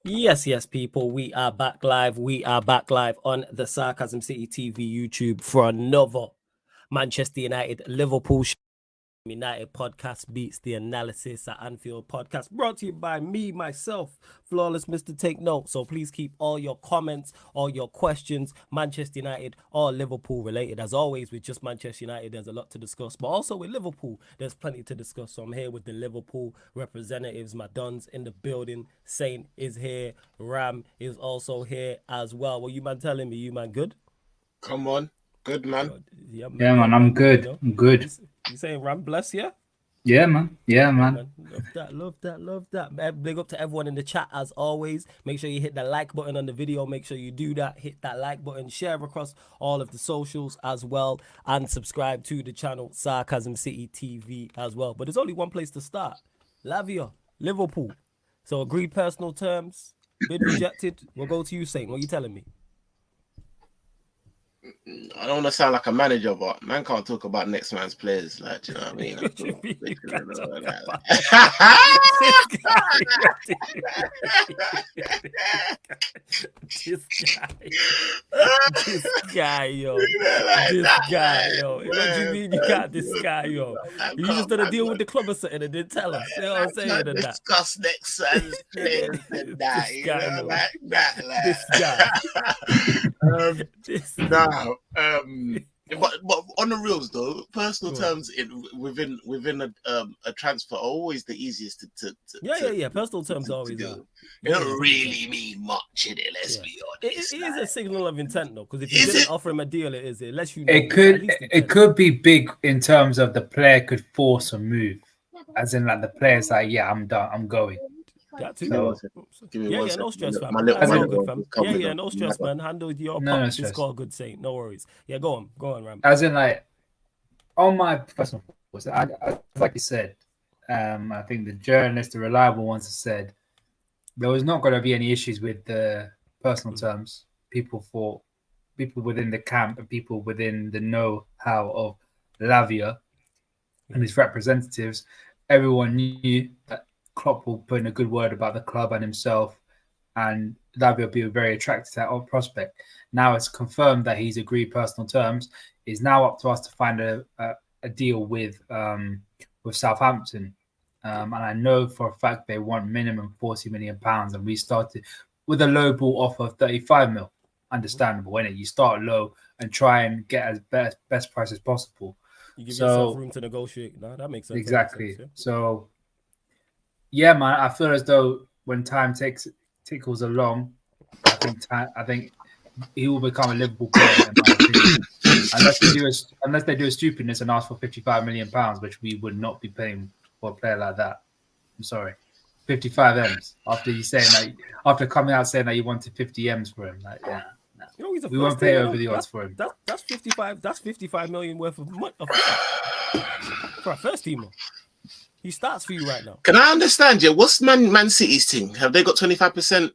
Yes, people. We are back live. We are back live on the Sarcasm City TV YouTube for another Manchester United Liverpool United podcast beats the analysis at Anfield podcast, brought to you by me, myself, Flawless Mr. Take Note. So please keep all your comments, all your questions, Manchester United or Liverpool related. As always, with just Manchester United, there's a lot to discuss, but also with Liverpool, there's plenty to discuss. So I'm here with the Liverpool representatives. My Duns in the building. Saint is here. Ram is also here as well. What you man telling me? You man good? Come on. Good, man. Yeah, man. I'm good. You know? I'm good. You saying Ram bless, yeah? Yeah, man. Yeah, man. Love that. Big up to everyone in the chat as always. Make sure you hit the like button on the video. Make sure you do that. Hit that like button. Share across all of the socials as well. And subscribe to the channel Sarcasm City TV as well. But there's only one place to start. Lavia, Liverpool. So agreed personal terms. Bid rejected. We'll go to you, Saint. What are you telling me? I don't want to sound like a manager, but man can't talk about next man's players. Like, do you know what I mean? This guy, yo. What do you mean you got this guy, yo? You just done a deal with the club or something and didn't tell us. You know what I'm saying? Discuss next man's players and that. This guy, like that. Like. This guy. But on the reals though, personal terms within a transfer are always the easiest to yeah. Personal terms always do. It don't really mean much in it. Let's be honest. It is a signal of intent though, because if you didn't offer him a deal, it lets you know. It could be big in terms of the player could force a move, as in like the player's like, yeah, I'm done, I'm going. That too. No stress, fam. No stress, man. Handle your part. It's called good Saint. No worries. Yeah, go on, Ram. As in, like, on my personal thoughts, like you said, I think the reliable ones have said there was not going to be any issues with the personal terms. People within the camp and people within the know-how of Lavia and his representatives, everyone knew that Klopp will put in a good word about the club and himself, and that will be very attractive to that prospect. Now it's confirmed that he's agreed personal terms. It's now up to us to find a deal with Southampton, and I know for a fact they want minimum £40 million, and we started with a low ball offer of 35 mil. Understandable, innit? You start low and try and get as best price as possible. You give yourself room to negotiate. No, that makes sense. Exactly. Makes sense, yeah. So. Yeah, man. I feel as though when time tickles along, I think he will become a Liverpool player. In my opinion. Unless they do a stupidness and ask for £55 million, which we would not be paying for a player like that. I'm sorry, 55 M's after coming out saying that you wanted 50 M's for him. Like, yeah, no. We won't pay over the odds for him. That's 55. That's 55 million worth of money for a first teamer. He starts for you right now. Can I understand you? What's Man City's thing? Have they got 25%?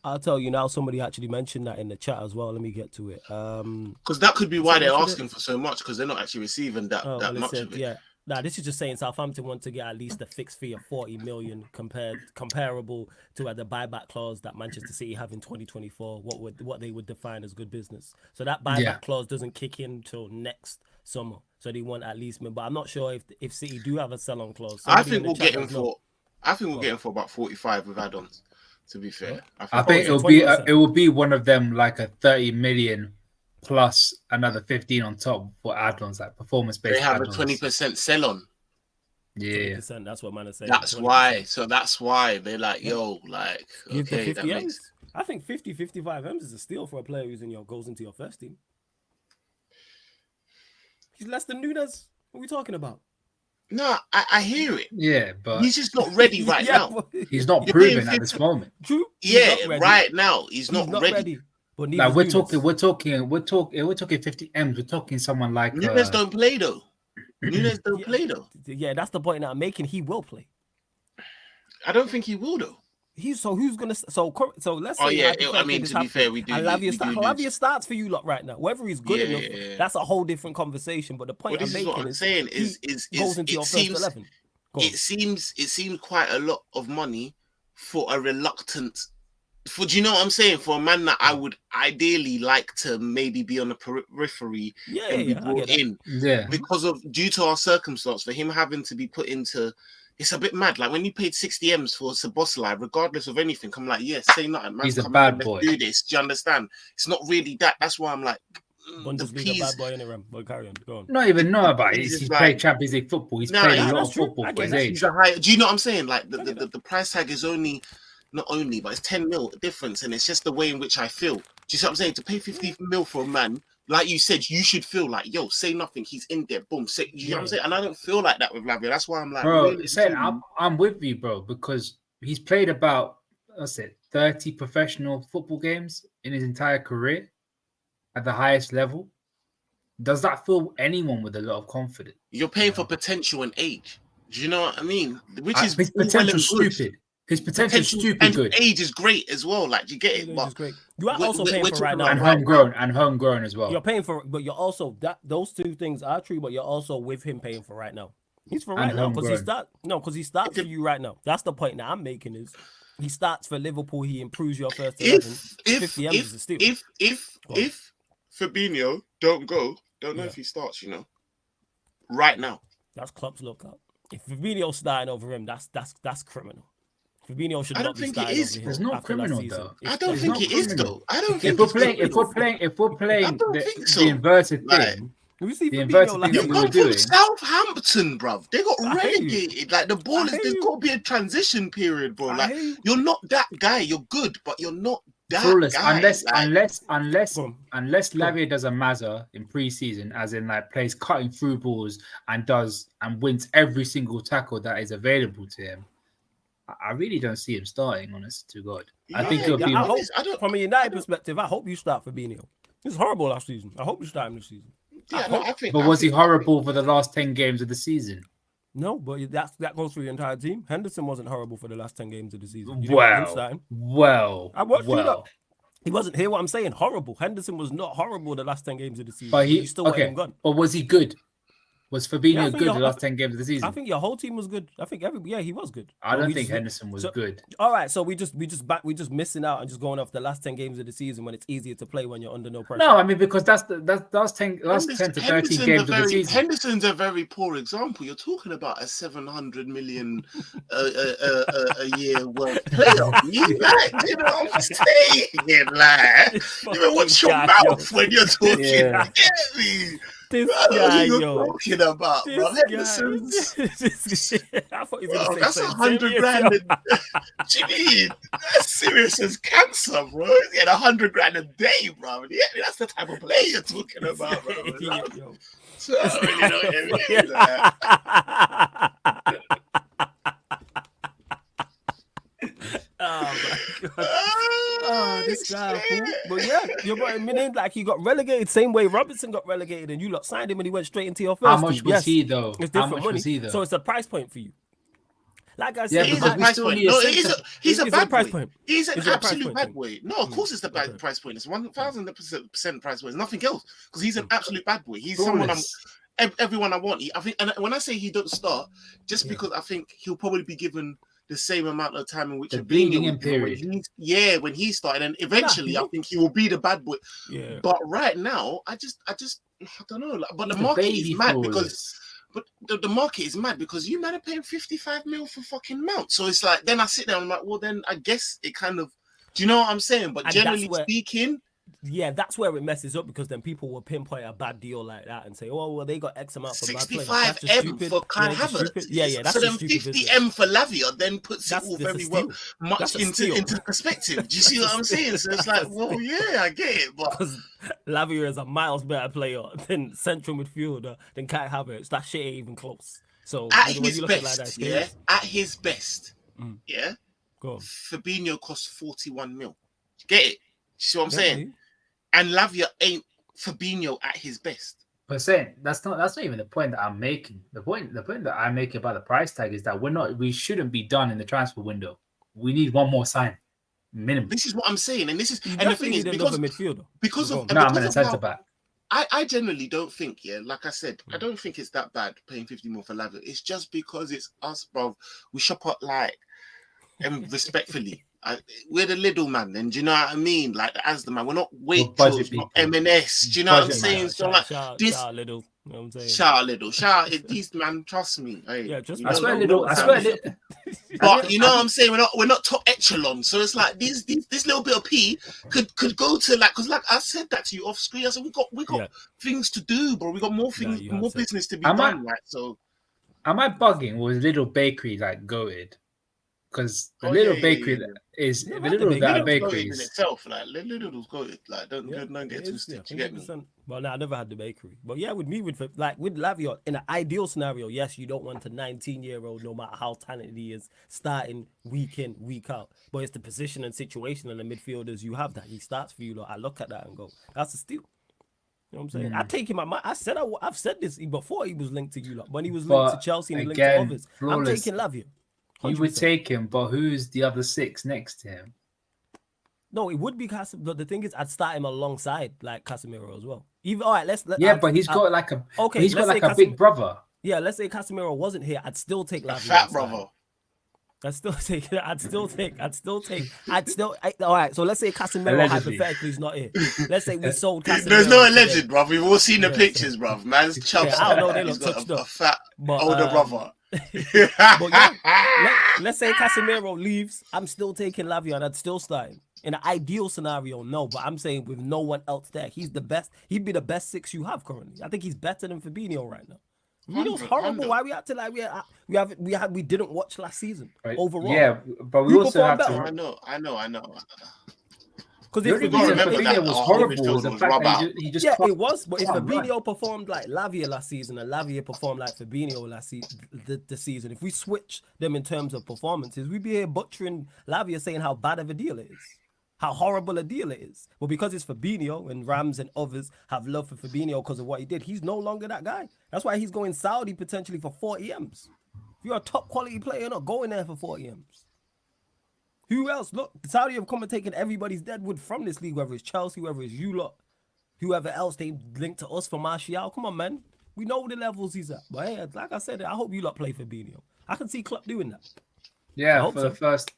I'll tell you now. Somebody actually mentioned that in the chat as well. Let me get to it. Because that could be why they're asking for so much, because they're not actually receiving that much of it. Yeah. Nah, this is just saying Southampton want to get at least a fixed fee of 40 million comparable to the buyback clause that Manchester City have in 2024. What they would define as good business. So that buyback clause doesn't kick in till next summer. So they want at least, but I'm not sure if City do have a sell-on clause. I think we'll get him for about 45 with add-ons. To be fair, I think it will be one of them, like a 30 million plus another 15 on top for add-ons, like performance-based. They have add-ons. a 20% sell-on. Yeah, that's what man is saying. That's 20%. Why. So that's why they're like, yo, like, okay, that makes. I think 55 M's is a steal for a player who's goes into your first team. He's less than Nunes. What are we talking about? No, I hear it. Yeah, but he's just not ready right now. He's not proven at this moment. True. Yeah, right now he's not ready. But like we're talking 50 M's. We're talking someone like Nunes don't play though. Nunes don't play though. Yeah, that's the point that I'm making. He will play. I don't think he will though. Who's gonna so let's say. Oh yeah, I mean to be fair, we do. Lavia starts for you lot right now. Whether he's good enough, that's a whole different conversation. But the point I'm making is goes into your first 11. It seems quite a lot of money for a reluctant. Do you know what I'm saying? For a man that I would ideally like to maybe be on the periphery and be brought in, due to our circumstance, for him having to be put into, it's a bit mad. Like when you paid 60 M's for Szoboszlai, regardless of anything, I'm like, yeah, say nothing, man. He's a bad boy. Do this. Do you understand? It's not really that. That's why I'm like, Bundesliga bad boy anyway. But carry on. Go on. Not even know about it. He's played Champions League football. He's played a lot of football for his age. Do you know what I'm saying? Like the price tag is not only, but it's 10 mil difference, and it's just the way in which I feel. Do you see what I'm saying? To pay 50 mil for a man, like you said, you should feel like, yo, say nothing. He's in there, boom. You know what I'm saying? And I don't feel like that with Lavia. That's why I'm like, bro. Really I'm with you, bro, because he's played about 30 professional football games in his entire career at the highest level. Does that fill anyone with a lot of confidence? You're paying for potential and age. Do you know what I mean? Which is his potential stupid. His potential stupid and good. Age is great as well. Like you get it, but great. You are also paying for right now, and homegrown as well. You're paying for, but you're also those two things are true. But you're also with him paying for right now. He's for right now because he starts for you right now. That's the point that I'm making is he starts for Liverpool. He improves your first 11. If Fabinho don't know if he starts. You know, right now. That's Klopp's lookout. If Fabinho's starting over him, that's criminal. Fabinho should not be starting over him. It's not criminal though. I don't think it is though. I don't think if we're playing the inverted thing. The inverted thing that we were doing. Southampton, bruv. They got relegated. Like the ball there's got to be a transition period, bro. Like you're not that guy. You're good, but you're not that guy. Unless Lavia does a Mazza in pre-season, as in like plays cutting through balls and wins every single tackle that is available to him, I really don't see him starting, honest to God. I think it'll be. From a United perspective, I hope you start Fabinho. He was horrible last season. I hope you start him this season. But was he horrible for the last 10 games of the season? No, but that goes through the entire team. Henderson wasn't horrible for the last 10 games of the season. He wasn't. Hear what I'm saying? Horrible. Henderson was not horrible the last 10 games of the season. But he still went and gone. But was he good? Was Fabinho good the last 10 games of the season? I think your whole team was good. I think he was good. I don't think Henderson was good. All right, so we just missing out and just going off the last 10 games of the season when it's easier to play when you're under no pressure. No, I mean because that's 10 to 13 games of the season. Henderson's a very poor example. You're talking about a 700 million a year worth player. You know what I'm saying? Like, you watch your mouth when you're talking. Yeah. Get me? This guy, you're talking about, bro. Henderson's. I thought he was going to that's 100 grand. Gee, that's serious as cancer, bro. He's getting 100 grand a day, bro. Yeah, that's the type of player you're talking about, bro. So I don't really know what it is. Oh my God. Oh, this guy, fool. But yeah, you're meaning like he got relegated same way Robinson got relegated and you lot signed him and he went straight into your first. How much was he though? It's different money. So it's a price point for you. Like I said, he's a price point. No, he's a bad price boy. point. He's an absolute bad boy. No, of course it's the bad price point. It's 1,000% price point. It's nothing else because he's an absolute bad boy. He's someone everyone I want. I think, and when I say he don't start, just because I think he'll probably be given the same amount of time in which the bleeding period. When he started, and eventually I think he will be the bad boy. Yeah. But right now, I don't know. But the market is mad because. But the market is mad because you man are paying 55 mil for fucking Mount. So it's like, then I sit there and I'm like, well, then I guess it kind of, do you know what I'm saying? But and generally speaking. Yeah, that's where it messes up because then people will pinpoint a bad deal like that and say, oh, well, they got X amount for bad play. 65M for Kai Havertz. Yeah, that's so then 50M for Lavia then puts it all very much into perspective. Do you see what I'm saying? So it's like, well, yeah, I get it. But Lavia is a miles better player than central midfielder than Kai Havertz. That shit ain't even close. So at his best, at his best, Go on. Fabinho costs 41 mil. Get it? See what I'm saying? And Lavia ain't Fabinho at his best. But saying that's not even the point that I'm making. The point that I make about the price tag is that we shouldn't be done in the transfer window. We need one more sign, minimum. This is what I'm saying, and this is and the thing is because of I'm in a centre back. I generally don't think, like I said, I don't think it's that bad paying 50 more for Lavia. It's just because it's us, bro. We shop up like and respectfully. We're the little man, and do you know what I mean? Like as the man, we're not Waitrose, not M&S. Do you know what I'm saying? So like this, shout little. You know what I'm saying? Shout little, shout it. These man, trust me. Hey, yeah, just I swear little. I swear little. But you know what I'm saying? We're not top echelon. So it's like this little bit of pee could go to like, because like I said that to you off screen. I said we got things to do, bro. We got more things, more business to be done, right? So am I bugging? Was Little Bakery like goated? Because the little bakery is the little bakery in itself. Like Lidl's goated. Like don't get twisted. You get me? Well, no, I never had the bakery. But yeah, with Lavia, in an ideal scenario, yes, you don't want a 19-year-old, no matter how talented he is, starting week in, week out. But it's the position and situation and the midfielders you have that he starts for you. Like, I look at that and go, that's a steal. You know what I'm saying? I take him. I've said this before he was linked to you. Like, when he was linked to Chelsea and linked to others, I'm taking Lavia. 100%. You would take him, but who's the other 6 next to him? No, it would be Casemiro. But the thing is, I'd start him alongside like Casemiro as well. But he's got like a he's got like a big brother. Yeah, let's say Casemiro wasn't here, I'd still take Lavia. Fat brother. All right, so let's say Casemiro hypothetically is not here. Let's say we sold Casemiro. There's no alleged, bro. We've all seen the pictures, bro. Man's chops. I don't know, they look touched up. A fat older brother. But yeah, let's say Casemiro leaves, I'm still taking Lavia and I'd still start him. In an ideal scenario, no, but I'm saying with no one else there, he's the best. He'd be the best 6 you have currently. I think he's better than Fabinho right now. Fabinho's horrible. Why we acting like we didn't watch last season overall? Yeah, but we also have to. I know. Because if Fabinho was horrible, was the fact that he just it was. But if Fabinho performed like Lavia last season and Lavia performed like Fabinho last season, the season, if we switch them in terms of performances, we'd be here butchering Lavia, saying how bad of a deal it is, how horrible a deal it is. Well, because it's Fabinho and Rams and others have love for Fabinho because of what he did, he's no longer that guy. That's why he's going Saudi potentially for 40 M's. If you're a top quality player, you're not going there for 40 M's. Who else? Look, Saudi have come and taken everybody's deadwood from this league, whether it's Chelsea, whether it's you lot, whoever else they linked to us for Martial. Come on, man. We know the levels he's at. But hey, like I said, I hope you lot play Fabinho. I can see Klopp doing that. Yeah, for the first.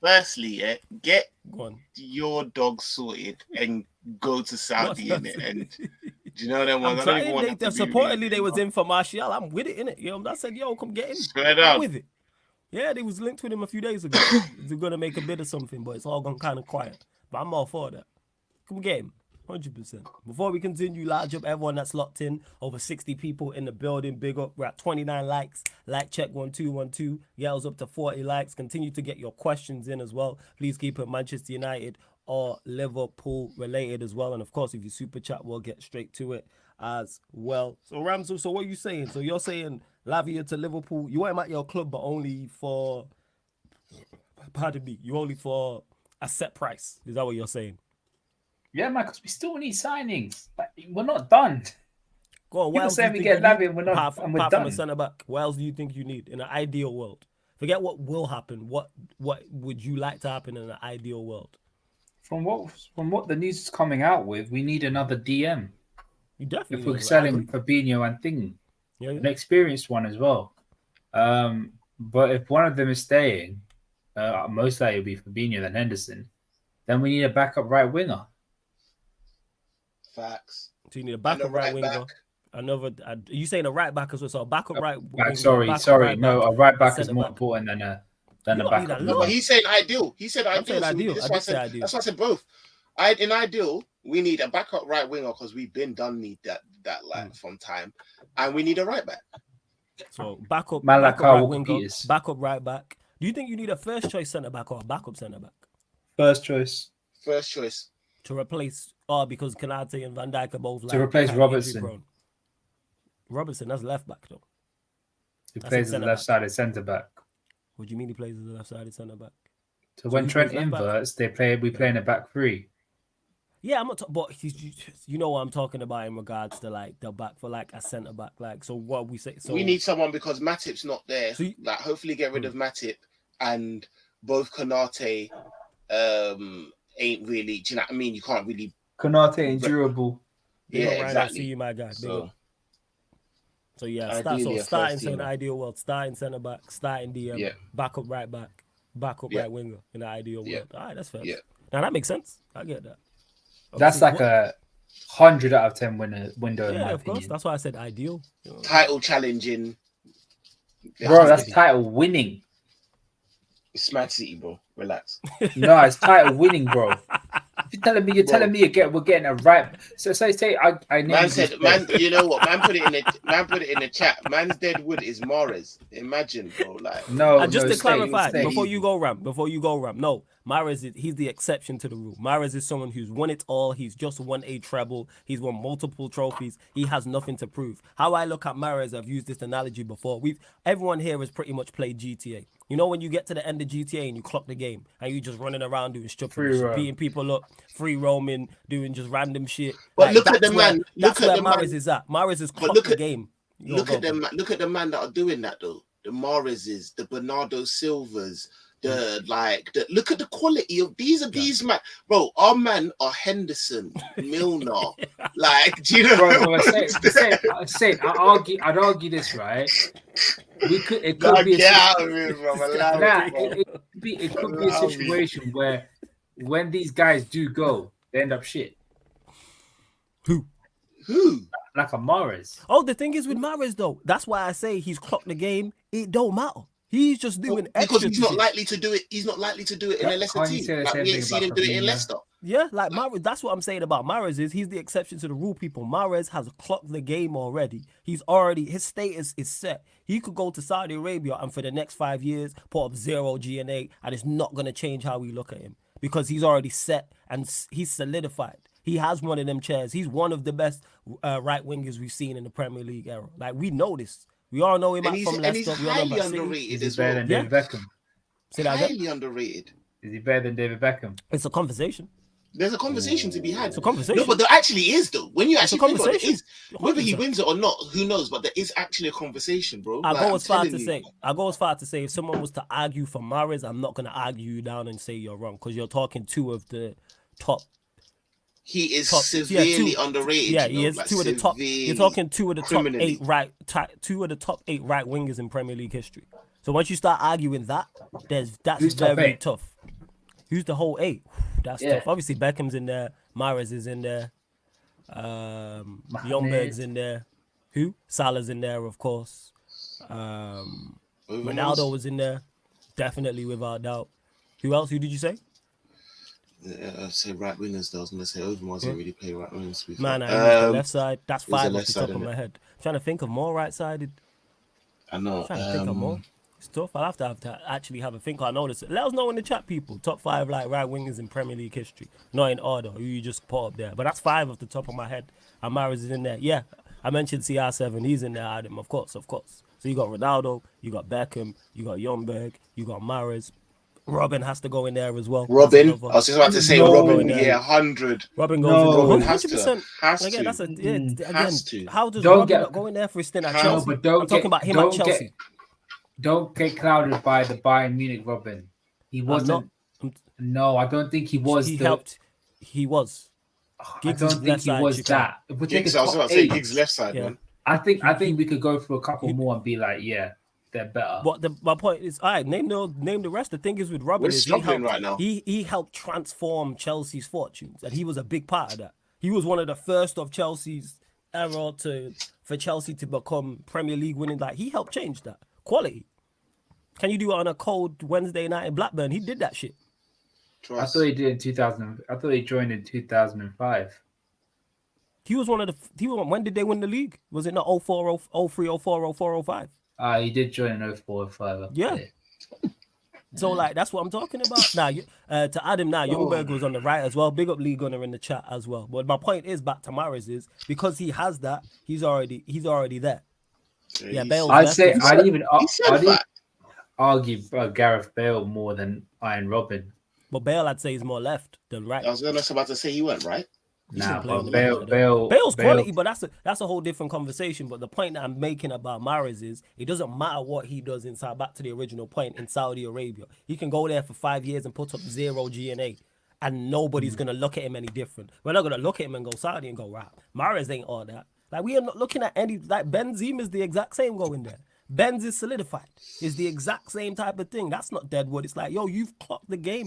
Firstly, get your dog sorted and go to Saudi in it. And do you know them ones? Supposedly they was in for Martial. I'm with it, innit? I said, yo, come get him. Straight up. I'm with it. Yeah, they was linked with him a few days ago. They're gonna make a bid or something, but it's all gone kind of quiet. But I'm all for that. Come get him. 100%. Before we continue, large up everyone that's locked in. Over 60 people in the building. Big up. We're at 29 likes. Like check 1212. Yells up to 40 likes. Continue to get your questions in as well. Please keep it Manchester United or Liverpool related as well. And of course, if you super chat, we'll get straight to it as well. So Ramzo, so what are you saying? So you're saying Lavia to Liverpool. You want him at your club, but only for, pardon me, you only for a set price. Is that what you're saying? Yeah, man, because we still need signings. Like, we're not done. Go on, People say we get Lavia and we're not, and we're done. From a centre back, what else do you think you need in an ideal world? Forget what will happen. What would you like to happen in an ideal world? From what the news is coming out with, we need another DM. You definitely. If we're selling Fabinho and Thingy, an experienced one as well. But if one of them is staying, most likely it'll be Fabinho than Henderson. Then we need a backup right winger. Facts. So you need a backup right winger. Another. Are you saying a right back as well? So a backup right winger. Sorry. No, a right back is more important than a backup. No, but he's saying ideal. He said ideal. That's why I said both. In ideal, we need a backup right winger because we've been done need that from time, and we need a right back. So backup right winger, backup right back. Do you think you need a first choice centre back or a backup centre back? First choice. To replace, because Kanate and Van Dijk are both to replace Robertson. Robertson, that's left back though. He plays as a left-sided centre back. What do you mean he plays as a left-sided centre back? So when Trent inverts, we play in a back three. Yeah, I'm not. But you know what I'm talking about in regards to like the back for like a centre back. Like, so what we say? So we need someone because Matip's not there. So hopefully get rid of Matip, and both Kanate ain't really. Do you know what I mean? You can't really. Kanate ain't durable. Yeah, exactly. I see you, my guy. So, So yeah, starting in the ideal world, starting centre back, starting DM, backup right back, backup right winger in the ideal world. All right, that's fair. Yeah. Now that makes sense. I get that. That's like a 100 out of 10 window. Yeah, of course. That's why I said ideal. Title challenging. Bro, that's title winning. It's Man City, bro. Relax. No, it's title winning, bro. You're telling me we're getting a right. So say I man said, man, you know what? Man put it in the chat. Man's dead wood is Mahrez. Imagine, bro. Like just to clarify, before you go, Ram. No, Mahrez he's the exception to the rule. Mahrez is someone who's won it all. He's just won a treble. He's won multiple trophies. He has nothing to prove. How I look at Mahrez, I've used this analogy before. Everyone here has pretty much played GTA. You know when you get to the end of GTA and you clock the game and you just running around doing stuff, beating people up, free roaming, doing just random shit. But look at the man. That's where Mahrez is at. Mahrez is clocked the game. Look at the man that are doing that though. The Mahrezes, the Bernardo Silvas, look at the quality of these man, bro. Our man are Henderson, Milner. Like, do you know? Bro, I'd argue this, right? It could be a situation where when these guys do go, they end up shit. Who? Like a Mahrez. Oh, the thing is with Mahrez though, that's why I say he's clocked the game. It don't matter. He's just doing extra because he's not likely to do it. He's not likely to do it in a Leicester team. Like we ain't seen him do it in Leicester. Yeah, like Mahrez. That's what I'm saying about Mahrez is he's the exception to the rule. People, Mahrez has clocked the game already. His status is set. He could go to Saudi Arabia and for the next 5 years put up 0 GNA, and it's not gonna change how we look at him because he's already set and he's solidified. He has one of them chairs. He's one of the best right wingers we've seen in the Premier League era. Like we know this. We all know him from Leicester. And he's highly underrated as well. Is he better than David Beckham? Highly underrated. Is he better than David Beckham? It's a conversation. There's a conversation to be had. It's a conversation. No, but there actually is though. When you actually think about it, is whether he wins it or not, who knows? But there is actually a conversation, bro. I go as far to say if someone was to argue for Mahrez, I'm not going to argue you down and say you're wrong because you're talking two of the top. He is severely underrated. Yeah, he is two of the top. You're talking two of the top 8 right wingers in Premier League history. So once you start arguing that, that's very tough. Who's the whole 8? That's tough. Obviously, Beckham's in there. Mahrez is in there. Ljungberg's in there. Who? Salah's in there, of course. Ronaldo was in there. Definitely, without doubt. Who else? Who did you say? I'd say right wingers though. I was going to say Overmars didn't really play right wingers. Man, I used the left side. That's 5 off the top of my head. I'm trying to think of more right-sided. I know. I'm trying to think of more. It's tough. I'll have to actually have a think. I know this. Let us know in the chat, people. Top 5 like right wingers in Premier League history. Not in order. Who you just put up there. But that's 5 off the top of my head. And Mahrez is in there. Yeah, I mentioned CR7. He's in there, Adam. Of course. So you got Ronaldo. You got Beckham. You got Ljungberg. You got Mahrez. Robin has to go in there as well. Robin? I was just about to say Robin. Yeah, 100. Robin goes in there. Has to. Has to. How does Robin not go in there for his stint at Chelsea? I'm talking about him at Chelsea. Don't get clouded by the Bayern Munich Robin. He wasn't. No, I don't think he was. He helped. He was. I don't think he was that. I was about to say Giggs left side, man. I think we could go through a couple more and be like, yeah. They're better. But my point is, all right, name the rest. The thing is with Robin, he helped transform Chelsea's fortunes, and he was a big part of that. He was one of the first of Chelsea's era for Chelsea to become Premier League winning. Like he helped change that quality. Can you do it on a cold Wednesday night in Blackburn? He did that shit. I thought he did in 2000. I thought he joined in 2005. He was one of the. When did they win the league? Was it not 04, 03, 04, 04, 05? He did join in 04, 05. Yeah. So, like, that's what I'm talking about. Now, to add him now, Ljungberg was on the right as well. Big up Lee Gunner in the chat as well. But my point is, back to Mahrez is, because he has that, he's already there. Yeah, Bale. I'd even argue Gareth Bale more than Iron Robin. But Bale, I'd say, is more left than right. I was about to say he went right. Nah, but Bale's quality, but that's a whole different conversation. But the point that I'm making about Mahrez is it doesn't matter what he does inside. Back to the original point, in Saudi Arabia, he can go there for 5 years and put up 0 GNA, and nobody's gonna look at him any different. We're not gonna look at him and go Saudi and go, right, Mahrez ain't all that. Like, we are not looking at any, like, Benzema is the exact same going there. Benz is solidified. It's the exact same type of thing. That's not Deadwood. It's like, yo, you've clocked the game.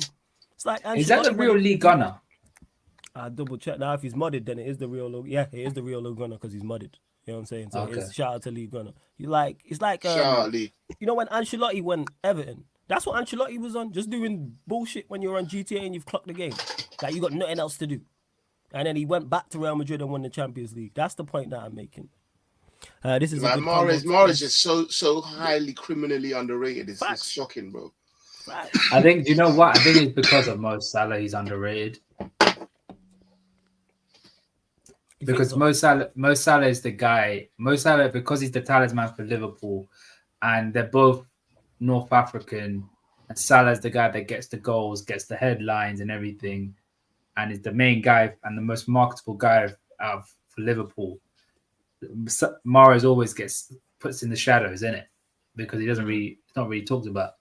It's like, is that the real league gunner? I double check now. If he's modded, then it is the real. Yeah, it is the real league gunner because he's modded. You know what I'm saying? So it's shout out to League Gunner. It's like shout out Lee. You know when Ancelotti went Everton, that's what Ancelotti was on, just doing bullshit when you're on GTA and you've clocked the game. Like, you got nothing else to do. And then he went back to Real Madrid and won the Champions League. That's the point that I'm making. This is like Mahrez is so highly criminally underrated. It's just shocking, bro. I think, you know what? I think it's because of Mo Salah. He's underrated. Because Mo Salah is the guy. Mo Salah, because he's the talisman for Liverpool, and they're both North African, and Salah's the guy that gets the goals, gets the headlines and everything, and is the main guy and the most marketable guy for Liverpool. Mahrez always puts in the shadows, innit? Because it's not really talked about.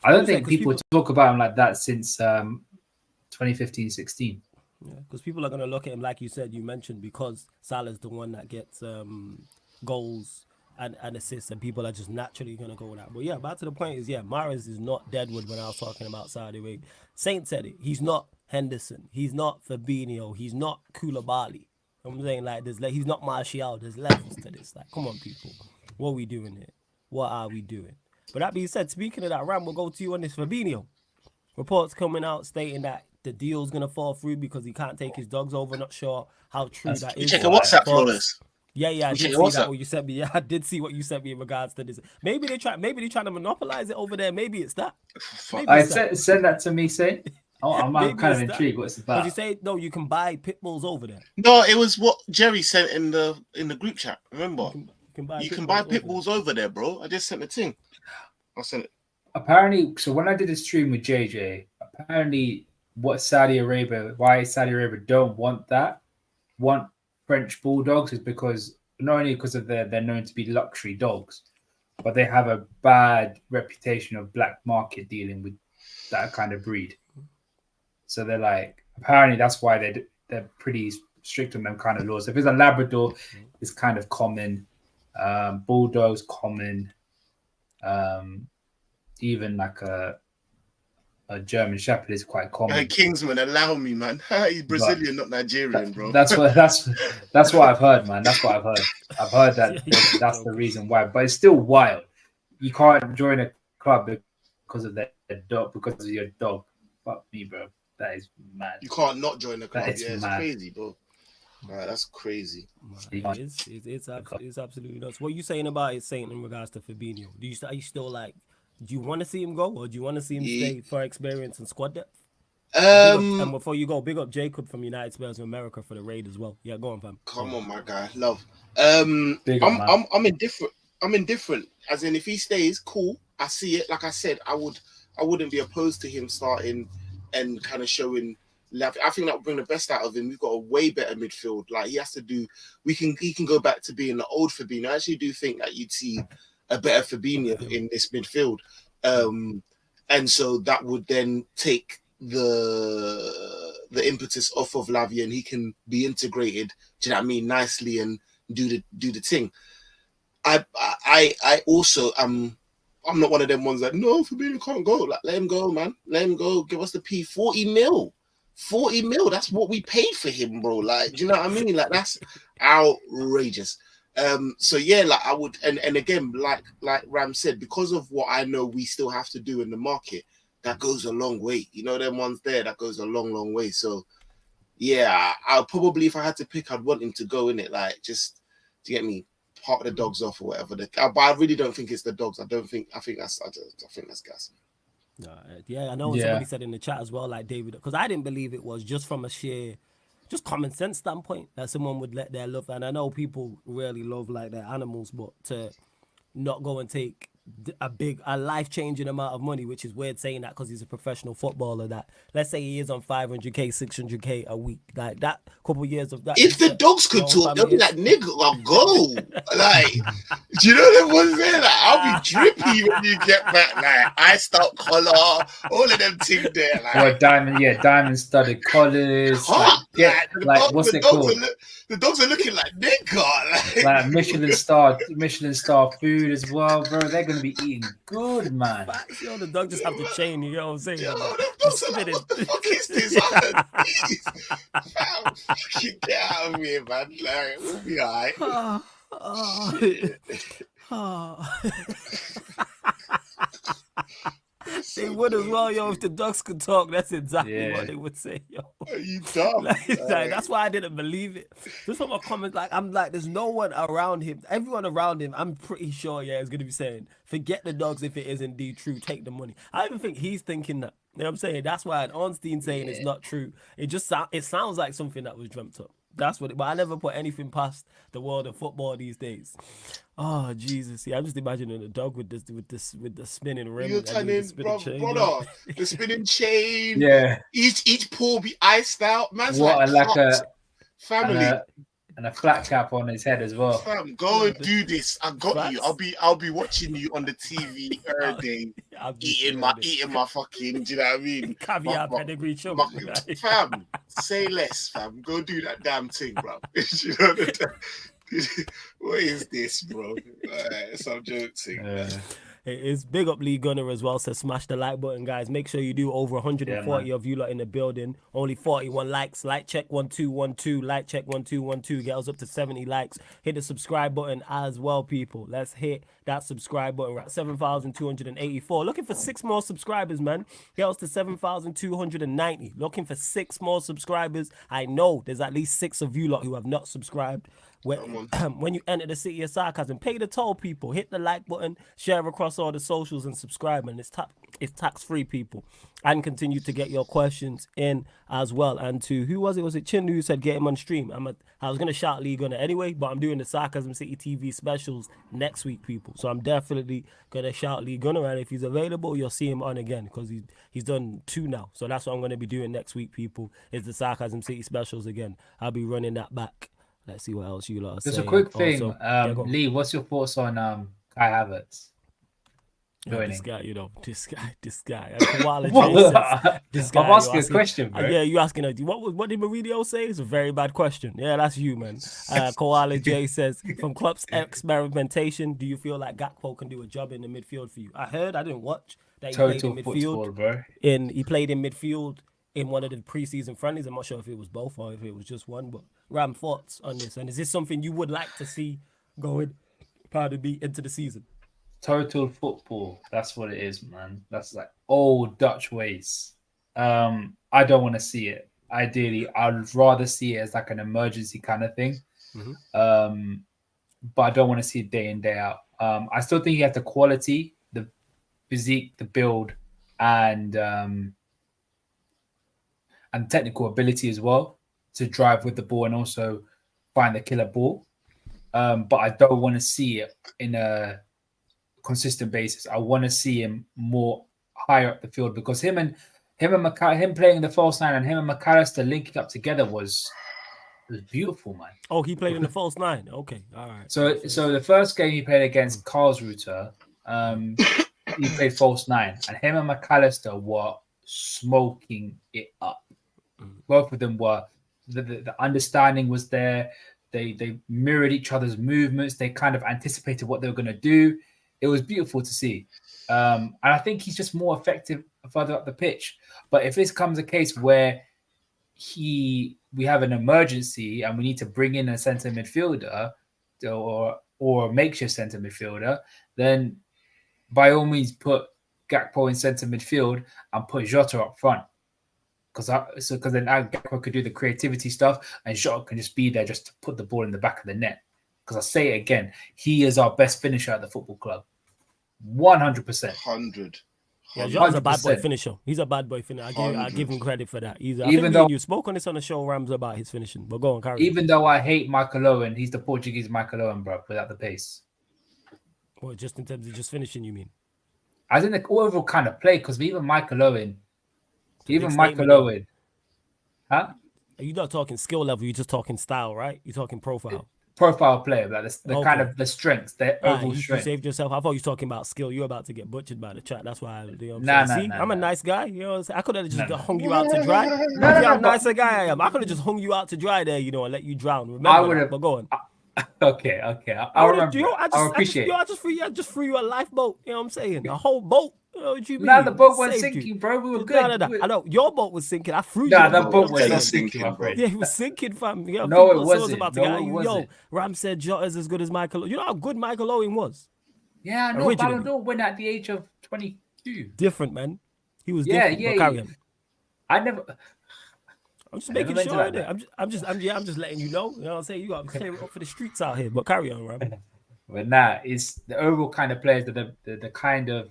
I don't think people talk about him like that since 2015-16. Yeah, because people are going to look at him, like you said, you mentioned, because Salah's the one that gets goals and assists, and people are just naturally going to go with that. But yeah, back to the point is, Mahrez is not Deadwood when I was talking about Saudi Arabia. Saint said it. He's not Henderson. He's not Fabinho. He's not Koulibaly. I'm saying, like, he's not Martial. There's levels to this. Like, come on, people. What are we doing here? What are we doing? But that being said, speaking of that, Ram, we'll go to you on this Fabinho. Reports coming out stating that the deal's going to fall through because he can't take his dogs over. Not sure how true that is. Check a WhatsApp for us. Yeah, I did see that what you sent me. Yeah, I did see what you sent me in regards to this. Maybe they're trying to monopolize it over there. Maybe it's that. Send that to me, say. I'm kind of intrigued what it's about. Did you say no? You can buy pit bulls over there. No, it was what Jerry sent in the group chat. Remember, you can buy pit bulls over there, bro. I just sent the thing. I'll send it. Apparently, so when I did a stream with JJ, apparently why Saudi Arabia don't want French bulldogs is because not only because of they're known to be luxury dogs, but they have a bad reputation of black market dealing with that kind of breed. So they're like, apparently that's why they're pretty strict on them kind of laws. If it's a Labrador, it's kind of common. Bulldogs common. Even like a German Shepherd is quite common. Hey, Kingsman, allow me, man. He's Brazilian, not Nigerian, bro. That's what I've heard, man. That's what I've heard. I've heard that that's the reason why. But it's still wild. You can't join a club because of their dog, because of your dog. Fuck me, bro. That is mad. You can't not join the club. It's crazy, bro. Right, that's crazy. It's absolutely nuts. What are you saying about it, Saint, in regards to Fabinho? Are you still like? Do you want to see him go, or do you want to see him stay for experience and squad depth? And before you go, big up Jacob from United Spurs of America for the raid as well. Yeah, go on, fam. Come on, my guy. Love. I'm indifferent. I'm indifferent. As in, if he stays, cool. I see it. Like I said, I wouldn't be opposed to him starting and kind of showing. I think that would bring the best out of him. We've got a way better midfield. Like, he has to do. He can go back to being the old Fabinho. I actually do think that you'd see a better Fabinho in this midfield, and so that would then take the impetus off of Lavia, and he can be integrated. Do you know what I mean? Nicely and do the thing. I also I'm not one of them ones that no, Fabinho can't go. Like, let him go, man. Let him go. Give us the 40 mil. 40 mil. That's what we paid for him, bro. Like, do you know what I mean? Like, that's outrageous. So yeah, like I would, and again, like Ram said, because of what I know we still have to do in the market, that goes a long way. You know, them ones there, that goes a long way. So yeah, I'll probably, if I had to pick, I'd want him to go in it, like, just to get me part the dogs off or whatever. But I really don't think it's the dogs. I think that's gas. Yeah, I know somebody said in the chat as well, like David, because I didn't believe it was just from a sheer, just common sense standpoint that someone would let their love, and I know people really love like their animals, but to not go and take a life-changing amount of money, which is weird saying that because he's a professional footballer, that let's say he is on 500k 600k a week, like that couple of years of that. If the dogs could talk, they'll be like, nigga, I'll go. Like, do you know them ones there? Like, I'll be drippy when you get back. Like, iced out collar, all of them things there. Like, diamond studded collars, like get like what's it called? The dogs are looking like nigga. Like Michelin star food as well, bro. They're gonna be eating good, man. Facts, yo, the dog just have the chain. You know what I'm saying? Yo, the dogs are like, what the fuck is this? Fucking get out of here, man. Like, we'll be alright. They would as well, yo. If the dogs could talk, that's exactly what they would say, yo. Are you dumb? Like, that's why I didn't believe it. Just from my comments, like I'm like, there's no one around him. Everyone around him, I'm pretty sure, is gonna be saying, forget the dogs if it is indeed true. Take the money. I even think he's thinking that. You know what I'm saying? That's why Ornstein saying it's not true. It just it sounds like something that was dreamt up. That's what. But I never put anything past the world of football these days. Oh Jesus! Yeah, I'm just imagining a dog with the spinning rim. You're telling, brother, the spinning chain. Yeah. Each paw be iced out. Man's what like a family. And a flat cap on his head as well. Fam, go and do this. I got you. I'll be watching you on the TV every day, eating my fucking. Do you know what I mean? Caviar pedigree chum. Fam, say less, fam. Go do that damn thing, bro. You know what is this, bro? Some joking. It's big up Lee Gunner as well. Says smash the like button, guys. Make sure you do. Over 140 of you lot in the building. Only 41 likes. Like check 1212. Like check 1212. Get us up to 70 likes. Hit the subscribe button as well, people. Let's hit that subscribe button. We're at 7,284. Looking for 6 more subscribers, man. Get us to 7,290. Looking for 6 more subscribers. I know there's at least 6 of you lot who have not subscribed. When you enter the city of Sarcasm, pay the toll, people. Hit the like button, share across all the socials, and subscribe. And it's tax-free, people. And continue to get your questions in as well. And to who was it? Was it Chindu who said get him on stream? I was gonna shout Lee Gunner anyway, but I'm doing the Sarcasm City TV specials next week, people. So I'm definitely gonna shout Lee Gunner, and if he's available, you'll see him on again because he's done 2 now. So that's what I'm gonna be doing next week, people. Is the Sarcasm City specials again. I'll be running that back. Let's see what else you lot are saying. Just a quick thing, Lee. What's your thoughts on Kai Havertz? This guy. Koala this guy. I'm asking a question, bro. Yeah, you asking. What did Mourinho say? It's a very bad question. Yeah, that's you, man. Koala J says, from Klopp's experimentation, do you feel like Gakpo can do a job in the midfield for you? I didn't watch that he played in midfield. Football, bro. He played in midfield in one of the preseason friendlies. I'm not sure if it was both or if it was just one, but Ram, thoughts on this? And is this something you would like to see going, into the season? Total football. That's what it is, man. That's like old Dutch ways. I don't want to see it. Ideally, I'd rather see it as like an emergency kind of thing. Mm-hmm. But I don't want to see it day in, day out. I still think he has the quality, the physique, the build, and technical ability as well to drive with the ball and also find the killer ball. But I don't want to see it in a consistent basis. I want to see him more higher up the field because him playing the false 9 and him and McAllister linking up together was beautiful, man. Oh, he played in the false 9. Okay, all right. So the first game he played against Karlsruhe, he played false 9, and him and McAllister were smoking it up. Both of them were. The understanding was there. They mirrored each other's movements. They kind of anticipated what they were going to do. It was beautiful to see. And I think he's just more effective further up the pitch. But if this comes a case where we have an emergency and we need to bring in a centre midfielder or a makeshift centre midfielder, then by all means put Gakpo in centre midfield and put Jota up front. Because then Gakpo could do the creativity stuff and Jota can just be there just to put the ball in the back of the net. Because I say it again, he is our best finisher at the football club. 100%. 100. Yeah, Jota's a bad boy finisher. He's a bad boy finisher. I give him credit for that. Even though you spoke on this on the show, Rams, about his finishing. But go on, carry on. Even though I hate Michael Owen, he's the Portuguese Michael Owen, bro, without the pace. Well, just in terms of just finishing, you mean? As in the overall kind of play, because even Michael Owen, huh? You're not talking skill level, you're just talking style, right? You're talking profile. profile player, like the kind of the strengths, their overall you strength. saved yourself. I thought you were talking about skill. You're about to get butchered by the chat. That's why I'm a nice guy. You know what I'm saying? I could have just hung you out to dry. See how nice a guy I am. I could have just hung you out to dry there, and let you drown. Remember that, but go on. Okay. I'll remember. I appreciate it. I just threw you a lifeboat. You know what I'm saying? A whole boat. You know what you mean? Nah, the boat wasn't sinking, bro. We were good. No. I know your boat was sinking. I threw you. Nah, the boat wasn't sinking, bro. Yeah, he was sinking, fam. No, it wasn't. Yo, Ram said Jota's as good as Michael. You know how good Michael Owen was? Yeah, I know. Ballon d'Or went at the age of 22. Different, man. He was different. Yeah. Carry on. I'm just making sure. I'm just letting you know. You know what I'm saying? You got to clear it up for the streets out here. But carry on, Ram. But nah, it's the overall kind of players that the kind of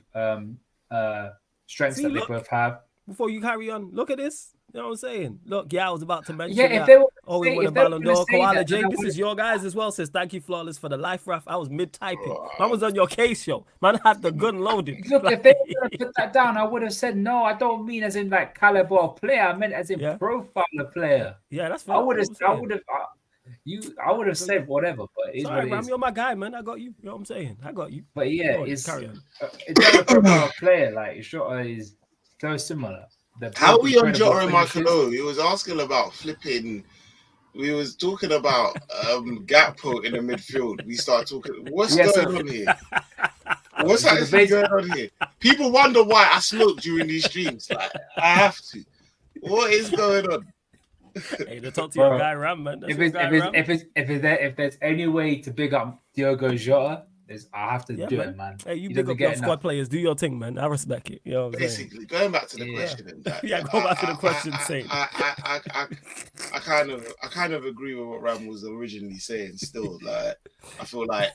strengths that they both have. Before you carry on, look at this. You know what I'm saying? Look, I was about to mention if they were we won a Ballon d'Or. Koala Jake, this is your guys as well. Says thank you, Flawless, for the life raft. I was mid-typing. Man was on your case, yo. Man had the gun loaded. Look, if they were going to put that down, I would have said no. I don't mean as in like caliber of player. I meant as in profile of player. Yeah, that's fair. I would have said whatever, but it's sorry, what it Ram, is. you're my guy, man. I got you. You know what I'm saying? I got you. But yeah, it's carry on. It's not a profile player. Like Jota is so similar. How are we on Jota and Michael O? He was asking about flipping. We was talking about Gakpo in the midfield. We started talking. What's going on here? What's actually going on here? People wonder why I smoke during these streams. Like, I have to. What is going on? Hey, to talk to your guy Ram, man. If there's any way to big up Diogo Jota, I have to do it, man. Hey, you big up your squad players. Do your thing, man. I respect it. You know what I'm saying? Basically, going back to the question and that. Go back to the question. I kind of agree with what Ram was originally saying. Still, like, I feel like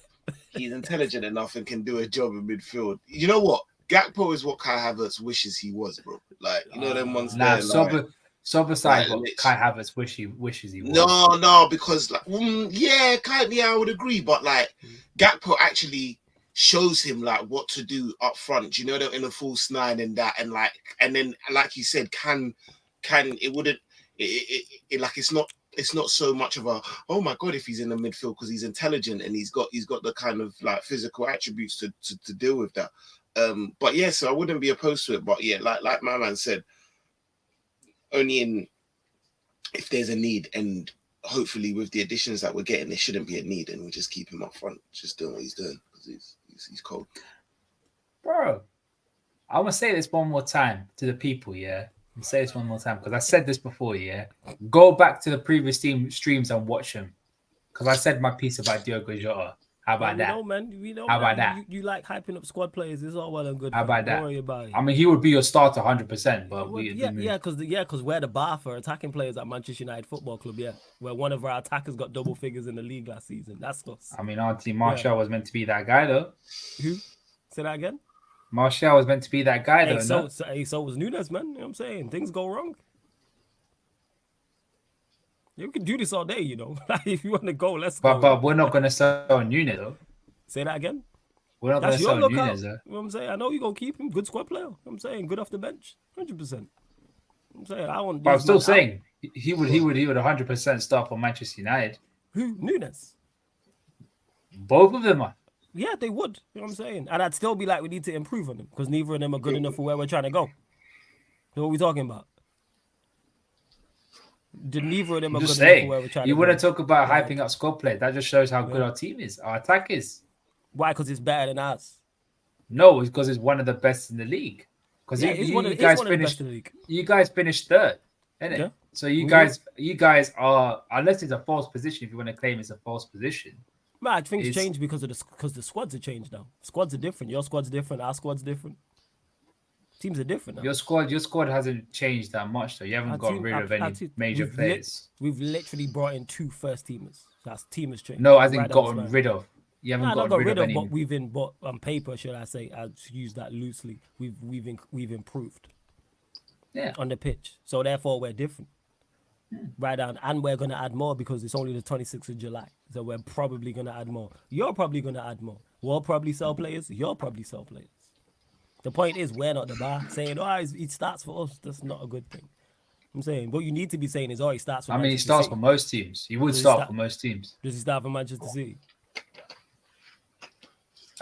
he's intelligent enough and can do a job in midfield. You know what? Gakpo is what Kai Havertz wishes he was, bro. Like, you know them ones there. Side what Kai Havertz wishes he was. No, because like, I would agree, but like Gakpo actually shows him like what to do up front. You know, that in a false nine and that, and then like you said, it's not so much of a oh my god if he's in the midfield because he's intelligent and he's got the kind of like physical attributes to deal with that. But yeah, so I wouldn't be opposed to it. But yeah, like my man said. Only if there's a need, and hopefully with the additions that we're getting, there shouldn't be a need, and we'll just keep him up front, just doing what he's doing because he's cold. Bro, I'm gonna say this one more time to the people, yeah. I'm say this one more time because I said this before, yeah. Go back to the previous streams and watch them because I said my piece about Diogo Jota. How about that? We know, How about that? You like hyping up squad players. It's all well and good. How about that? Don't worry about it. I mean, he would be your starter 100%. But because we're the bar for attacking players at Manchester United Football Club. Yeah, where one of our attackers got double figures in the league last season. That's us. I mean, Auntie Martial was meant to be that guy, though. Who? Say that again. Martial was meant to be that guy, though. So was Nunes, man. You know what I'm saying? Things go wrong. You can do this all day, you know. Like if you want to go, let's go. But we're not going to sell Nunes, though. Say that again. We're not going to sell Nunes, though. You know what I'm saying? I know you're going to keep him. Good squad player. You know what I'm saying? Good off the bench. 100%. I'm saying I'm still saying he would 100% start for Manchester United. Who? Nunes? Both of them are. Yeah, they would. You know what I'm saying? And I'd still be like, we need to improve on them because neither of them are good enough for where we're trying to go. So what are we talking about? Neither of them are good enough for where we're trying to go. You want to talk about hyping up squad play. That just shows how good our team is. Our attack is. Why? Because it's better than us. No, it's because it's one of the best in the league. Because you guys finished third, isn't it? Yeah. So you guys are, unless it's a false position, if you want to claim it's a false position. Man, I think it's changed because the squads have changed now. Squads are different. Your squad's different. Our squad's different. Teams are different now. Your squad hasn't changed that much though. You haven't got rid of any major players. We've literally brought in 2 first teamers. That's team has changed. No, I think gotten rid of. You haven't got rid of any. But on paper, should I say, I use that loosely. We've improved. Yeah. On the pitch. So therefore we're different. Right down, and we're gonna add more because it's only the 26th of July. So we're probably gonna add more. You're probably gonna add more. We'll probably sell players. You'll probably sell players. The point is, we're not the bar. Saying, he starts for us, that's not a good thing. I'm saying what you need to be saying is, he starts for. I mean, he starts for most teams. He would start for most teams. Does he start for Manchester City?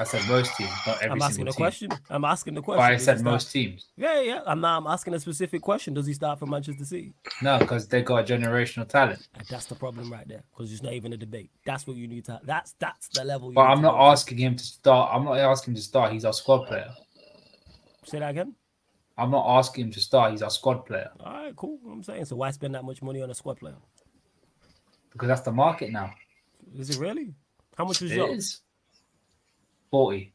I said most teams, not every single team. I'm asking the question. But I said most teams. Yeah. I'm asking a specific question. Does he start for Manchester City? No, because they got a generational talent. And that's the problem right there. Because it's not even a debate. That's what you need to. That's the level. But I'm not asking him to start. I'm not asking him to start. He's our squad player. Say that again. I'm not asking him to start. He's our squad player. All right, cool. I'm saying, so why spend that much money on a squad player? Because that's the market now. Is it really? How much was yours? It is 40.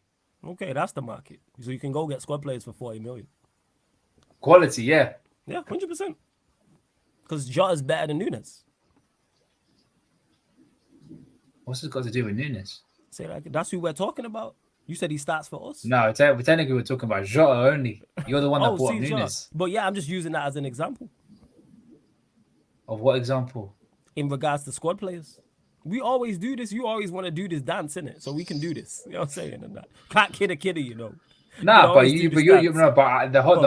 Okay, that's the market. So you can go get squad players for 40 million. Quality, yeah. Yeah, 100%. Because Jota's better than Nunes. What's this got to do with Nunes? Say that. That's who we're talking about. You said he starts for us. No, technically we're talking about Jota only. You're the one that bought Nunes. Jota. But yeah, I'm just using that as an example. Of what example? In regards to squad players. We always do this. You always want to do this dance, innit? So we can do this. You know what I'm saying? And that. Can't kid a kiddie, you know. Nah, but the whole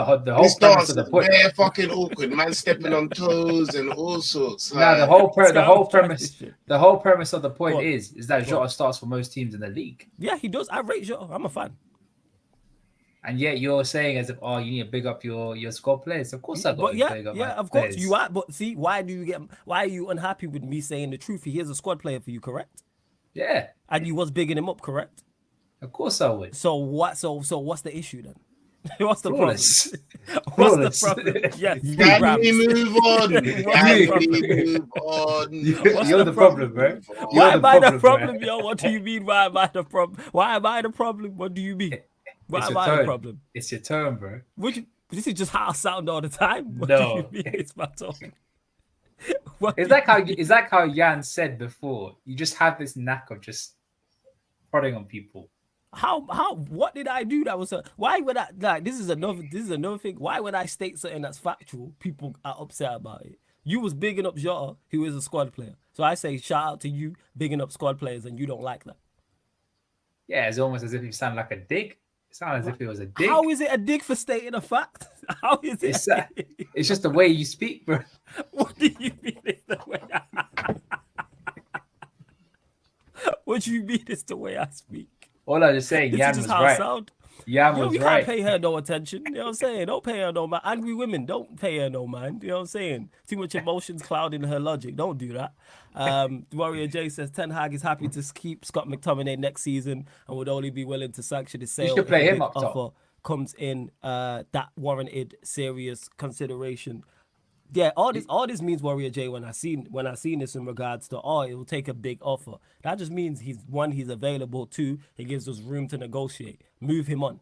premise of the point. They're fucking awkward, man, stepping on toes and all sorts. Nah, the whole premise of the point is that Jota starts for most teams in the league. Yeah, he does. I rate Jota. I'm a fan. And yet you're saying as if, you need to big up your squad players. Of course I got to big up my of players. course you are. But see, why are you unhappy with me saying the truth? He is a squad player for you, correct? Yeah. And you was bigging him up, correct? Of course I would. So what? So what's the issue then? What's the problem? What's the problem? Yes. Can we move on? You're the problem, bro. Why am I the problem, yo? What do you mean? Why am I the problem? Why am I the problem? What do you mean? Why am I the problem? It's your turn, bro. This is just how I sound all the time. What no, do you mean? It's my turn. Is that how Jan said before? You just have this knack of just prodding on people. How what did I do that was why would I like this is another thing. Why would I state something that's factual? People are upset about it. You was bigging up Jota, who is a squad player. So I say shout out to you bigging up squad players and you don't like that. Yeah, it's almost as if you sound like a dig. It sounds as if it was a dig. How is it a dig for stating a fact? How is it? It's just the way you speak, bro. What do you mean it's the way What do you mean it's the way I speak? All I'm just saying, Jan was right. Jan was you right. Can't pay her no attention. You know what I'm saying? Don't pay her no mind. Angry women, don't pay her no mind. You know what I'm saying? Too much emotions clouding her logic. Don't do that. Warrior J says Ten Hag is happy to keep Scott McTominay next season and would only be willing to sanction his sale. You should play him up top. Comes in that warranted serious consideration. Yeah, all this means, Warrior J, when I seen this in regards to it will take a big offer. That just means he's available. 2, it gives us room to negotiate. Move him on.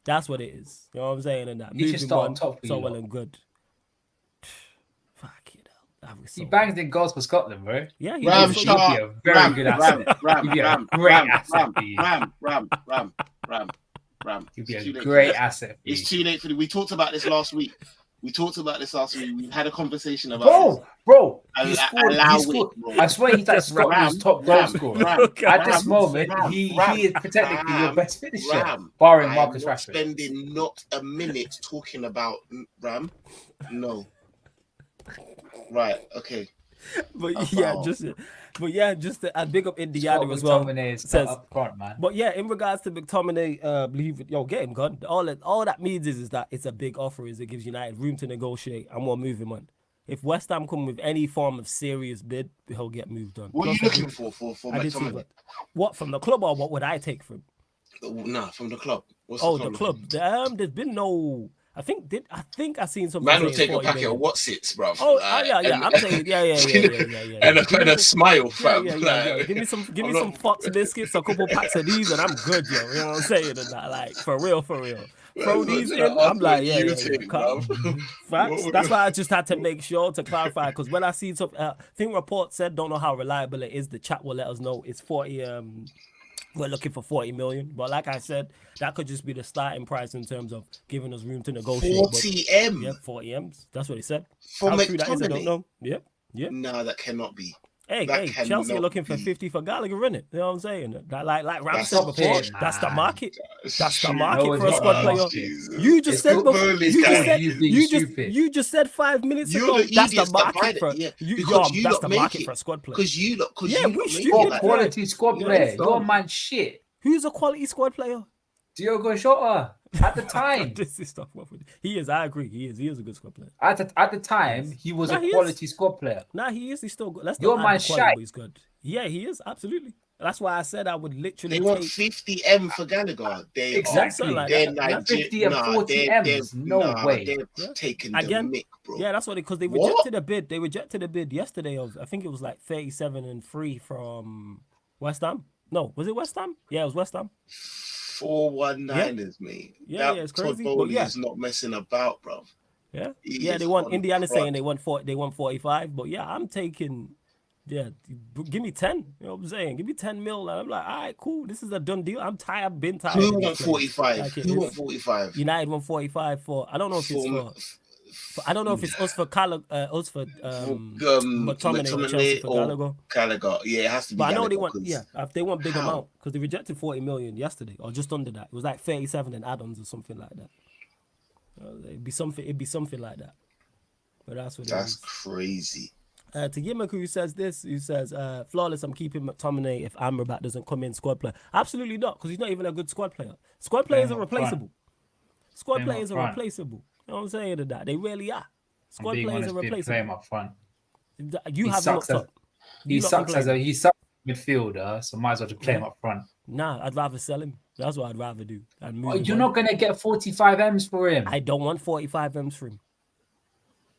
That's what it is. You know what I'm saying? And that he should start on top. So well and good. Fuck it up. He bangs in goals for Scotland, bro. Yeah, he'd be a very good asset. He'd be a great asset for you. Ram. He'd be a great asset. It's too late for you. We talked about this last week. We had a conversation about bro. He scored. I swear he's like Scotland's top goal scorer. At this moment, he is technically your best finisher, barring Marcus Rashford. Spending not a minute talking about Ram. No. Right. Okay. But just to big up Indiana as well. Says up front, man. But yeah, in regards to McTominay, get him gone. All that means is that it's a big offer. Is it gives United room to negotiate and we'll move him on. If West Ham come with any form of serious bid, he'll get moved on. What are you looking for McTominay? What from the club or what would I take from? Nah, from the club. The club. There's been no. I think I seen something. Man will take a packet of Watsits, bro. Yeah. I'm saying, yeah. And a smile, fam. Yeah. Give me some Fox biscuits, a couple packs of these, and I'm good, yo. You know what I'm saying? And that, like, for real. Throw these in. I'm like, Facts. That's why I just had to make sure to clarify, because when I see something, I think report said, don't know how reliable it is. The chat will let us know it's 40. We're looking for 40 million, but like I said, that could just be the starting price in terms of giving us room to negotiate. 40 M. Yeah, 40 M's. That's what he said. For How McTominay? true that is, I don't know. Yep. No, that cannot be. Hey, Chelsea are looking for 50 for Gallagher, innit? You know what I'm saying? Like Ram said before, that's the market. That's the market for a squad player. You just said before. You just said 5 minutes ago. That's the market for. That's the market for a squad player. Because you look. We stupid. Quality squad player. Your man shit. Who's a quality squad player? Diogo Jota. At the time, this is stuff. He is. I agree. He is a good squad player. At the time, he was a quality squad player. He is. He's still good. Let's Your man quality, he's good. Yeah, he is absolutely. That's why I said I would literally. They want 50 M for Gallagher. Exactly. Like 50 and 40 M's. No way. They're taking the mick, bro. Yeah, that's what because they rejected a bid. They rejected a bid yesterday of I think it was like 37 and 3 from West Ham. No, was it West Ham? Yeah, it was West Ham. 419ers, mate. Yeah, it's crazy. Todd Bowley is not messing about, bro. Yeah, they want Indiana saying they want 45, but yeah, I'm taking. Yeah, give me 10. You know what I'm saying? Give me 10 mil. And I'm like, all right, cool. This is a done deal. I'm tired. I've been tired. Who want 45? Who want 45? United want 45 for. I don't know if it's for. I don't know if it's us for Mctominay or Gallagher. Yeah, it has to be. But I know they want. Yeah, if they want big amount because they rejected 40 million yesterday or just under that. It was like 37 and add-ons or something like that. It'd be something like that. But that's what. That's crazy. To Yimiko, who says flawless. I'm keeping McTominay if Amrabat doesn't come in squad player. Absolutely not, because he's not even a good squad player. Squad players are replaceable. Squad players are replaceable. You know what I'm saying to that? They really are. Squad players are replaceable. Play him up front. You have him up top. He sucks as a midfielder, so might as well just play him up front. Nah, I'd rather sell him. That's what I'd rather do. You're not gonna get 45 M's for him. I don't want 45 M's for him.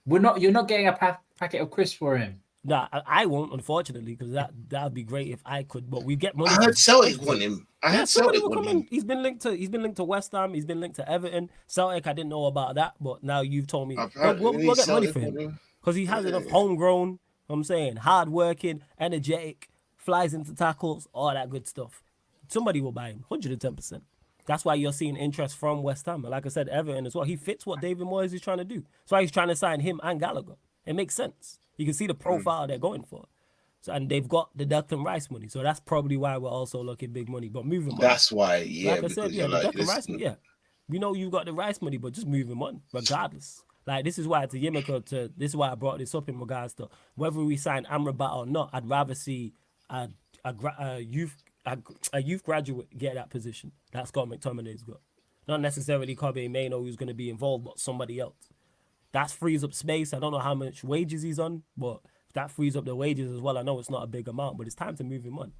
You're not getting a packet of crisps for him. Nah, I won't, unfortunately, because that'd be great if I could. But we get money. I heard Celtic want him. Celtic want him. He's been linked to West Ham. He's been linked to Everton. Celtic, I didn't know about that, but now you've told me. We'll get money for him because he has enough homegrown. I'm saying hardworking, energetic, flies into tackles, all that good stuff. Somebody will buy him, 110%. That's why you're seeing interest from West Ham. And like I said, Everton as well. He fits what David Moyes is trying to do. That's why he's trying to sign him and Gallagher. It makes sense. You can see the profile they're going for. So, and they've got the Declan Rice money. So that's probably why we're also looking big money. But moving on. That's why, yeah. Like I said, yeah, the Declan Rice money, yeah. We know you've got the Rice money, but just move him on, regardless. Like, this is why this is why I brought this up in regards to whether we sign Amrabat or not. I'd rather see a youth graduate get that position. That's Scott McTominay's got. Not necessarily Kobe Maino who's going to be involved, but somebody else. That frees up space. I don't know how much wages he's on, but if that frees up the wages as well. I know it's not a big amount, but it's time to move him on.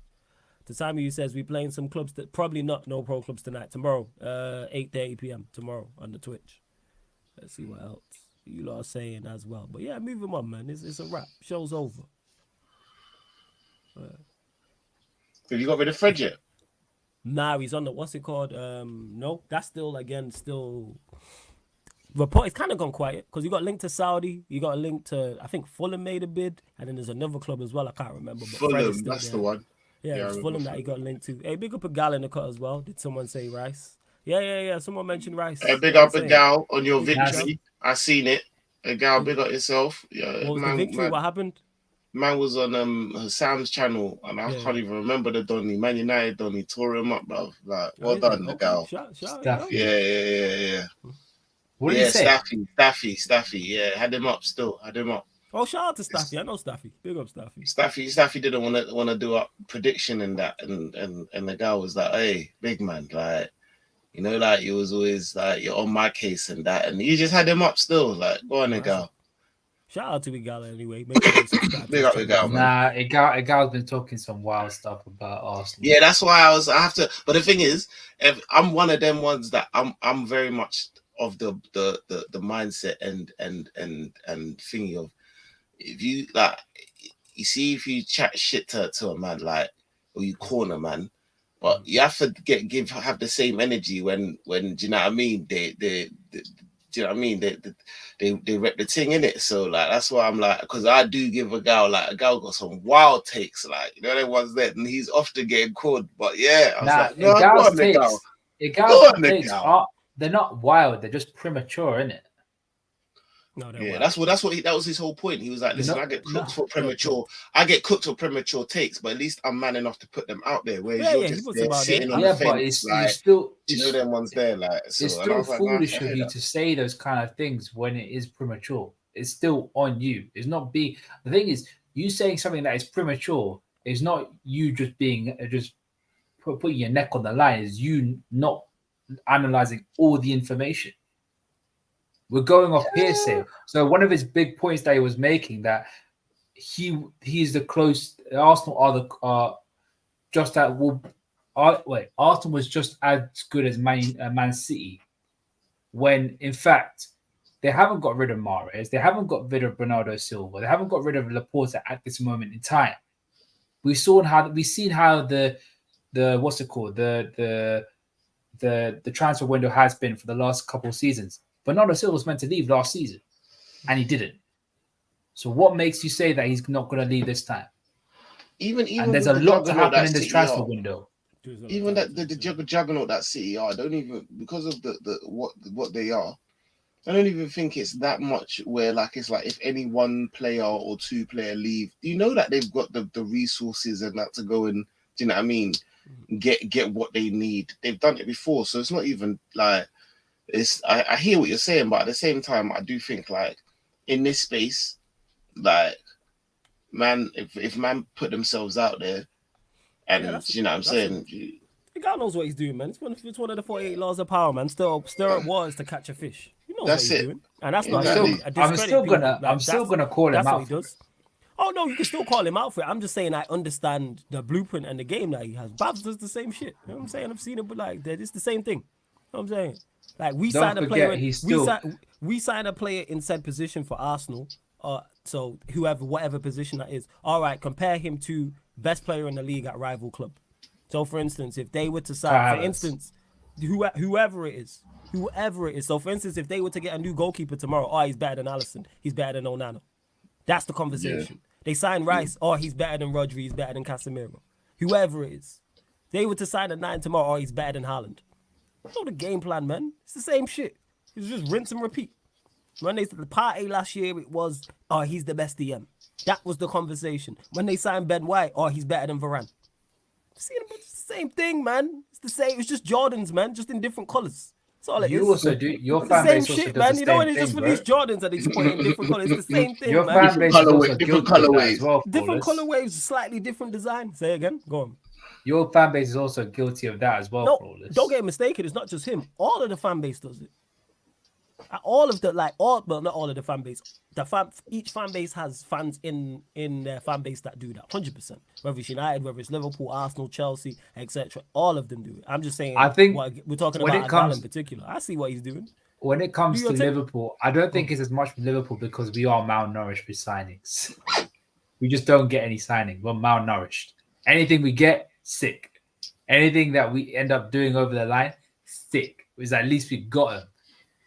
To Sammy, who says we're playing some clubs that probably not no pro clubs tonight. Tomorrow, 8:30 p.m. tomorrow on the Twitch. Let's see what else you lot are saying as well. But yeah, move him on, man. It's a wrap. Show's over. Have you got rid of Fred yet? Nah, he's on the what's it called? No, that's still report. It's kind of gone quiet because you got linked to Saudi. You got a link to I think Fulham made a bid, and then there's another club as well. I can't remember. But Fulham, that's the one. Yeah, it's Fulham that he got linked to. Hey, big up a gal in the cut as well. Did someone say Rice? Yeah. Someone mentioned Rice. Hey, big up a gal on your victory. I seen it. A gal, big up yourself. Yeah, what was the victory? What happened? Man was on Sam's channel, and I can't even remember the Donny. Man United Donny tore him up, bro. Like, well done, the gal. Yeah. What did he say? Staffy. Yeah, had him up still. Oh, shout out to Staffy. I know Staffy. Big up Staffy. Staffy didn't want to do a prediction and that, and the guy was like, "Hey, big man, like, you know, like he was always like, you're on my case and that," and he just had him up still. Like, go on, Igal. Shout out to Igal anyway. Make sure big up Igal, man. Nah, Igal's been talking some wild stuff about Arsenal. Yeah, that's why I have to. But the thing is, if I'm one of them ones that I'm very much of the mindset and thingy of, if you like, you see, if you chat shit to a man, like, or you corner man, but you have to have the same energy when do you know what I mean? They do you know what I mean? They rep the thing in it. So like that's why I'm like, because I do give a gal got some wild takes, like, you know, the ones that, and he's often getting called. But yeah, I was Igal's takes are, they're not wild, they're just premature, innit? That was his whole point. He was like, listen, I get cooked for premature. I get cooked for premature takes, but at least I'm man enough to put them out there. Whereas you're just sitting on the fence. But it's still, them ones there. Like, so, it's still foolish of you to say those kind of things when it is premature. It's still on you. It's not being. The thing is, you saying something that is premature is not you just being putting your neck on the line. Is you not analyzing all the information. We're going off hearsay. So one of his big points that he was making that he's the close. Arsenal are just at. Arsenal was just as good as Man City, when in fact they haven't got rid of Mahrez, they haven't got rid of Bernardo Silva, they haven't got rid of Laporta at this moment in time. We've seen how the what's it called the transfer window has been for the last couple of seasons. Bernardo Silva was meant to leave last season, and he didn't. So what makes you say that he's not going to leave this time? Even and there's a lot to happen in this transfer window. Even that the juggernaut that City are, don't even, because of the what they are, I don't even think it's that much where like it's like if any one player or two player leave, you know that they've got the resources and that to go and, do you know what I mean, get what they need. They've done it before, so it's not even like it's. I hear what you're saying, but at the same time, I do think like in this space, like man, if man put themselves out there. And you know what I'm saying? The guy knows what he's doing, man. It's one of the 48 laws of power, man. Stir up waters to catch a fish. You know what he's doing. And that's not I'm still gonna call him out. That's what he does. Oh no, you can still call him out for it. I'm just saying I understand the blueprint and the game that he has. Babs does the same shit. You know what I'm saying? I've seen it, but like it's the same thing. You know what I'm saying? Like we signed a player. We signed a player in said position for Arsenal. So whatever position that is. All right, compare him to best player in the league at rival club. So, for instance, if they were to sign, for instance, whoever it is. So, for instance, if they were to get a new goalkeeper tomorrow, he's better than Alisson, he's better than Onana. That's the conversation. Yeah. They sign Rice, he's better than Rodri, he's better than Casemiro. Whoever it is. They were to sign a 9 tomorrow, he's better than Haaland. That's not the game plan, man. It's the same shit. It's just rinse and repeat. When they said the party last year, it was, he's the best DM. That was the conversation. When they signed Ben White, he's better than Varane. See, it's the same thing, man. It's the same. It's just Jordans, man, just in different colors. That's all it is. You also do your fan base also does man. The you know when it's just for these Jordans that they just put in different colors. It's the same thing, your man. Your fan base is also different colorways. Well, different colorways, slightly different design. Say again. Go on. Your fan base is also guilty of that as well. No, Flawless. Don't get mistaken. It's not just him. All of the fan base does it. All of the not all of the fan base. Each fan base has fans in their fan base that do that 100%. Whether it's United, whether it's Liverpool, Arsenal, Chelsea, etc. All of them do it. I'm just saying. I think we're talking about Gal in particular. I see what he's doing. When it comes to Liverpool, I don't think it's as much with Liverpool because we are malnourished with signings. We just don't get any signing. We're malnourished. Anything we get, sick. Anything that we end up doing over the line, sick. Because at least we got him.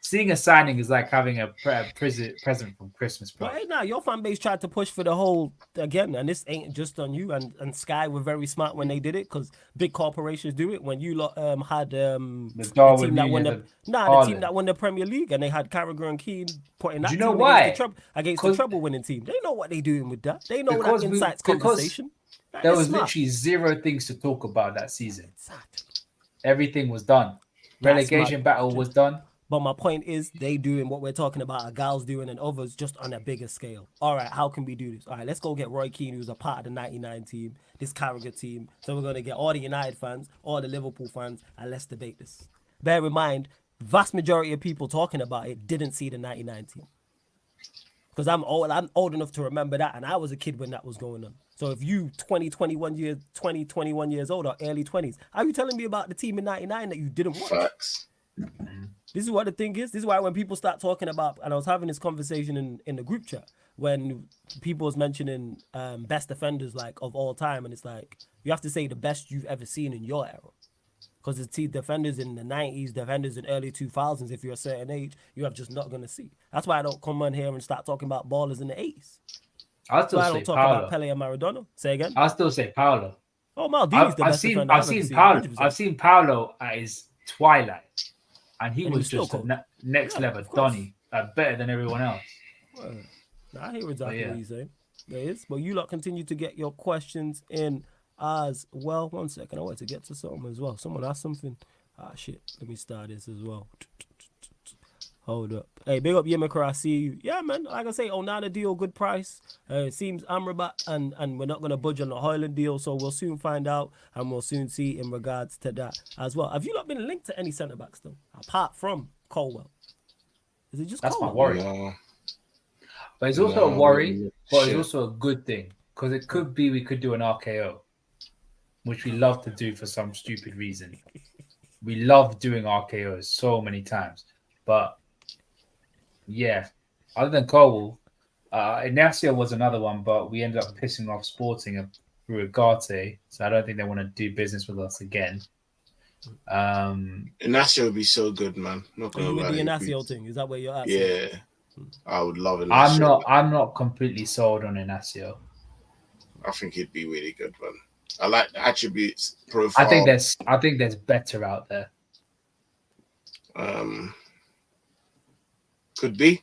Seeing a signing is like having a present from Christmas, bro. But hey, now your fan base tried to push for the whole again, and this ain't just on you. And Sky were very smart when they did it because big corporations do it. When you had the team that won the Premier League, and they had Carragher and Keane putting that. Do you know why? Against the treble winning team, they know what they're doing with that. They know that insights conversation. There was literally zero things to talk about that season. Exactly. Everything was done. Relegation battle was done. But my point is, they doing what we're talking about, Gal's doing, and others just on a bigger scale. All right, how can we do this? All right, let's go get Roy Keane, who's a part of the 99 team, this Carragher team. So we're going to get all the United fans, all the Liverpool fans, and let's debate this. Bear in mind, vast majority of people talking about it didn't see the 99 team. Because I'm old enough to remember that, and I was a kid when that was going on. So if you 21 years old or early 20s, how are you telling me about the team in 99 that you didn't watch? Facts. This is what the thing is. This is why when people start talking about, and I was having this conversation in the group chat when people was mentioning best defenders like of all time, and it's like you have to say the best you've ever seen in your era, because the defenders in the 90s, defenders in early 2000s, if you're a certain age, you have just not gonna see. That's why I don't come on here and start talking about ballers in the 80s. I don't talk about Pele and Maradona. Say again. I'll still say Paolo. Oh, Maldini's the best defender I've seen Paolo at his twilight. And he was just next level, Donny. better than everyone else. Well, I hear exactly what you're saying. There is, but you lot continue to get your questions in as well. 1 second, I want to get to something as well. Someone asked something. Shit. Let me start this as well. Hold up. Hey, big up Yemekar, I see you. Yeah, man. Like I say, Onana deal, good price. It seems Amrabat, and we're not going to budge on the Hoyland deal, so we'll soon find out, and we'll soon see in regards to that as well. Have you not been linked to any centre-backs, though, apart from Colwell? Is it just That's Colwell? my worry. No. But it's also a worry, but it's also a good thing, because it could be we could do an RKO, which we love to do for some stupid reason. We love doing RKOs so many times, but yeah, other than Cole, Inacio was another one, but we ended up pissing off Sporting through Ugarte, so I don't think they want to do business with us again. Inacio would be so good, man. Not gonna you lie. with the Inacio thing? Is that where you're at? Yeah, I would love Inacio. I'm not completely sold on Inacio. I think he'd be really good, man. I like the attributes, profile. I think there's better out there. Could be,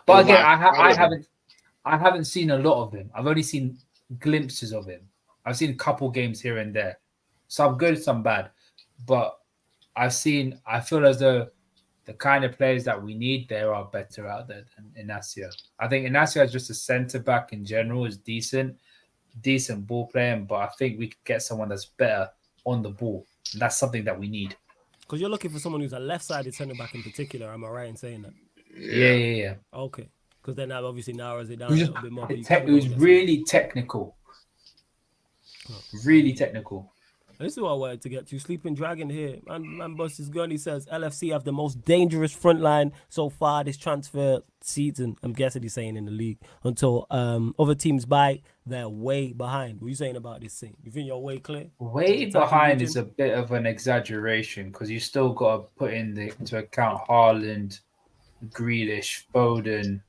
but again, I haven't seen a lot of him. I've only seen glimpses of him. I've seen a couple games here and there, some good, some bad. But I feel as though the kind of players that we need there are better out there than Inacio. I think Inacio is just a centre back in general is decent ball playing, but I think we could get someone that's better on the ball. And that's something that we need. Because you're looking for someone who's a left-sided centre back in particular. Am I right in saying that? Yeah. Okay. Because then that obviously narrows it down a little bit more. It was really technical. Really technical. This is what I wanted to get to. Sleeping Dragon here. Man Bus is gone. He says LFC have the most dangerous front line so far this transfer season. I'm guessing he's saying in the league. Until other teams bite, they're way behind. What are you saying about this thing? You think you're way clear? Way behind is a bit of an exaggeration because you still got to put into account Haaland, Grealish, Foden,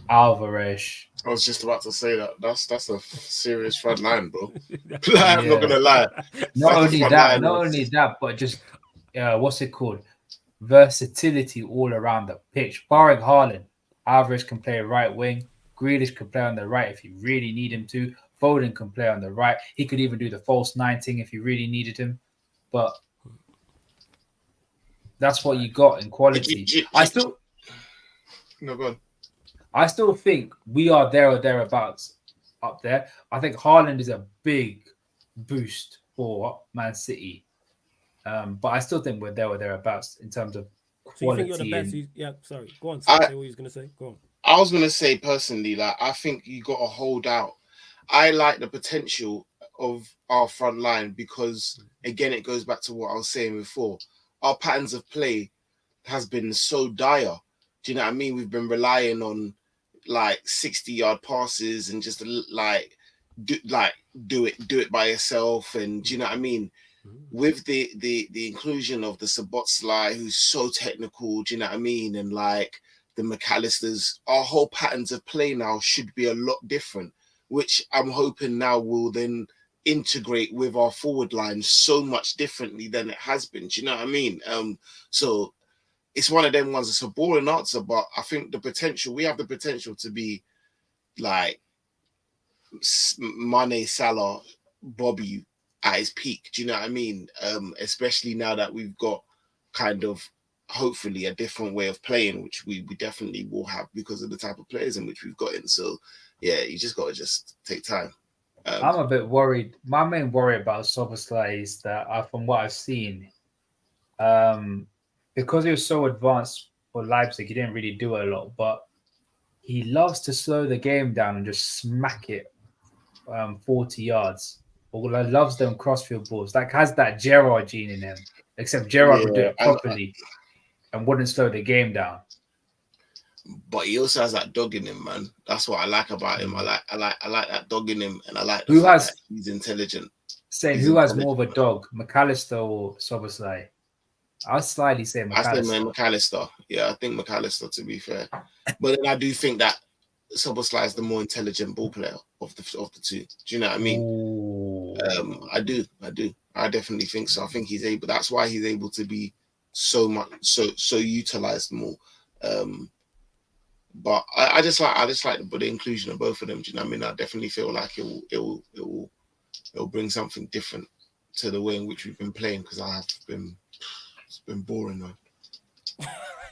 Alvarez. I was just about to say that. That's a serious front line, bro. I'm not gonna lie. Not only that, but just what's it called? Versatility all around the pitch. Barring Haaland, Alvarez can play right wing. Grealish can play on the right if you really need him to. Foden can play on the right. He could even do the false 19 if you really needed him. But that's what you got in quality. No, go on. I still think we are there or thereabouts up there. I think Haaland is a big boost for Man City. But I still think we're there or thereabouts in terms of quality. So you think you're the best? Yeah, sorry. Go on. Say what you was going to say. Go on. I was going to say personally, like, I think you got to hold out. I like the potential of our front line because, again, it goes back to what I was saying before. Our patterns of play has been so dire. Do you know what I mean? We've been relying on like 60-yard passes and just do it by yourself. And do you know what I mean? With the inclusion of the Szoboszlai, who's so technical, do you know what I mean? And like the McAllisters, our whole patterns of play now should be a lot different, which I'm hoping now will then integrate with our forward line so much differently than it has been. Do you know what I mean? So it's one of them ones. It's a boring answer, but I think we have the potential to be like Mane, Salah, Bobby at his peak. Do you know what I mean? Especially now that we've got kind of hopefully a different way of playing, which we definitely will have because of the type of players in which we've gotten. So yeah, you just got to take time. I'm a bit worried. My main worry about Szoboszlai is that from what I've seen, because he was so advanced for Leipzig, he didn't really do a lot, but he loves to slow the game down and just smack it 40 yards. Or loves them crossfield balls. Like has that Gerrard gene in him, except Gerrard would do it properly and wouldn't slow the game down. But he also has that dog in him, man. That's what I like about him. I like that dog in him, and I like the fact that he's intelligent. Who has more of a dog, McAllister or Szoboszlai? I'll slightly say McAllister. I say McAllister. Yeah, I think McAllister, to be fair. But then I do think that Szoboszlai is the more intelligent ball player of the two. Do you know what I mean? I do. I definitely think so. I think he's able. That's why he's able to be so utilized more. But I just like the inclusion of both of them. Do you know what I mean? I definitely feel like it will bring something different to the way in which we've been playing, because it's been boring, man.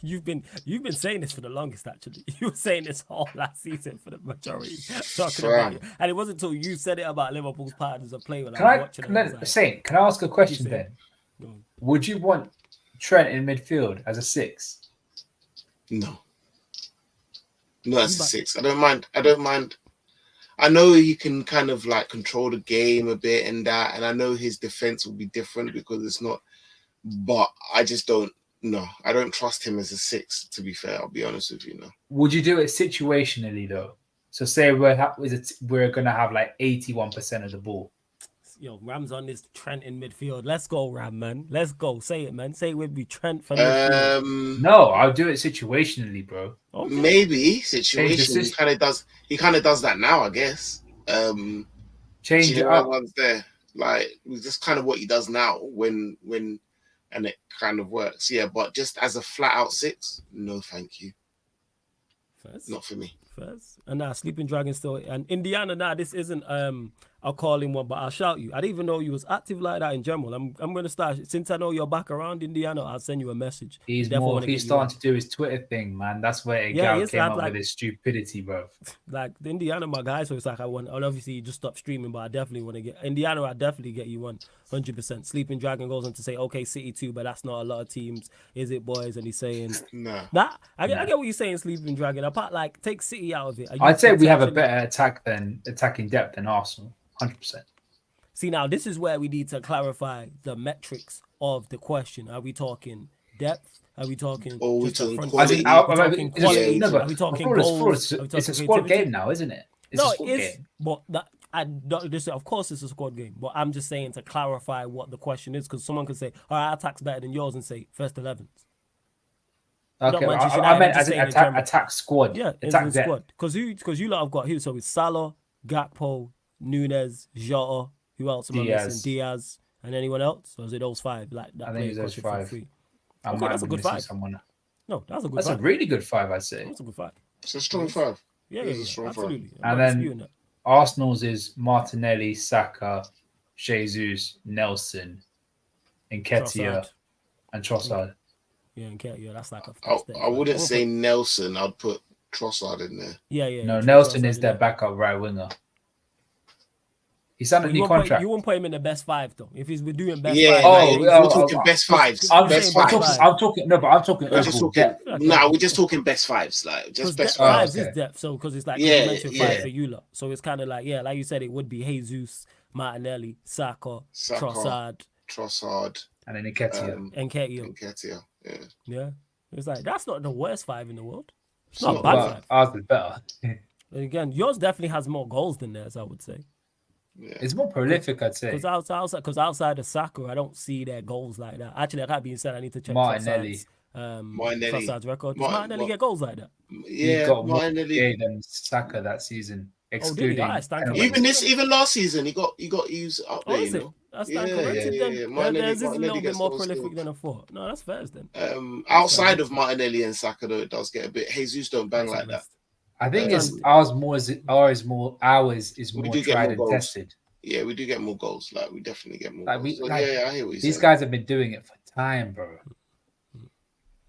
You've been saying this for the longest, actually. You were saying this whole last season for the majority, talking about it. And it wasn't until you said it about Liverpool's patterns of play when I was watching it. Can I ask a question then? Would you want Trent in midfield as a 6? No, as a 6. I don't mind. I know he can kind of like control the game a bit and that, and I know his defense will be different because it's not. But I just don't. No, I don't trust him as a 6. To be fair, I'll be honest with you. No. Would you do it situationally though? So say we're gonna have like 81% of the ball. Yo, Ram's on this Trent in midfield. Let's go, Ram, man. Let's go. Say it, man. Say it with me, Trent for midfield. No, I'll do it situationally, bro. Okay. Maybe situationally. He kind of does that now, I guess. Change it up. One's there, like just kind of what he does now when. And it kind of works, yeah. But just as a flat out 6, no, thank you. First, not for me. First, and Sleeping Dragon still, and Indiana. This isn't a calling one, but I'll shout you. I didn't even know you was active like that in general. I'm gonna start, since I know you're back around Indiana. I'll send you a message. He's starting to do his Twitter thing, man. That's where came up with his stupidity, bro. Like the Indiana, my guy. So it's like I want. And obviously, you just stopped streaming, but I definitely want to get Indiana. I definitely get you 100%. Sleeping Dragon goes on to say, okay, City too, but that's not a lot of teams, is it, boys? And he's saying, I get what you're saying, Sleeping Dragon. Apart, like, take City out of it. I'd say we have a better attacking depth than Arsenal. 100%. See, now this is where we need to clarify the metrics of the question. Are we talking depth? Are we talking quality? Are we talking goals? It's a squad game now, isn't it? Of course it's a squad game, but I'm just saying to clarify what the question is, because someone could say, all right, our attack's better than yours, and say first 11s. Okay, I meant as an attack squad. Yeah, attack squad. Because you lot have got who? So it's Salah, Gakpo, Nunes, Jota, who else am I missing? Diaz, and anyone else? Or is it those 5? Like that, I think it's those 5. Okay, that's a good 5. Someone. No, that's a good 5. That's a really good 5, I'd say. That's a good 5. It's a strong 5. Yeah, absolutely. And then Arsenal's is Martinelli, Saka, Jesus, Nelson, Nketiah, and Trossard. Yeah, Nketiah. That's like I wouldn't say Nelson. I'd put Trossard in there. Yeah. No, Nelson is their backup right winger. He's signed a new contract. You won't put him in the best 5 though. If he's doing best 5, we're talking best 5s. I'm talking overall depth. No, we're just talking best 5s, like just best 5s is depth. So because it's like you mentioned 5 for you lot. So it's kind of like like you said, it would be Jesus, Martinelli, Saka, Trossard, and then Nketiah. Yeah. It's like that's not the worst 5 in the world. It's not a bad 5. Ours is better. And again, yours definitely has more goals than theirs, I would say. Yeah. It's more prolific, I'd say. Because outside of Saka, I don't see their goals like that. Actually, that being said, I need to check Martinelli. Trossard's record. Does Martinelli get goals like that? Yeah, he got Martinelli than Saka that season, excluding. Even last season, he was up there. Is it? That's corrected then. Theirs is a little bit more prolific than I thought. No, that's fair then. Outside of Martinelli and Saka, though, it does get a bit. Jesus don't bang like that. I think ours is more tried and tested. Yeah, we do get more goals. Like we definitely get more. I hear what you're saying. These guys have been doing it for time, bro.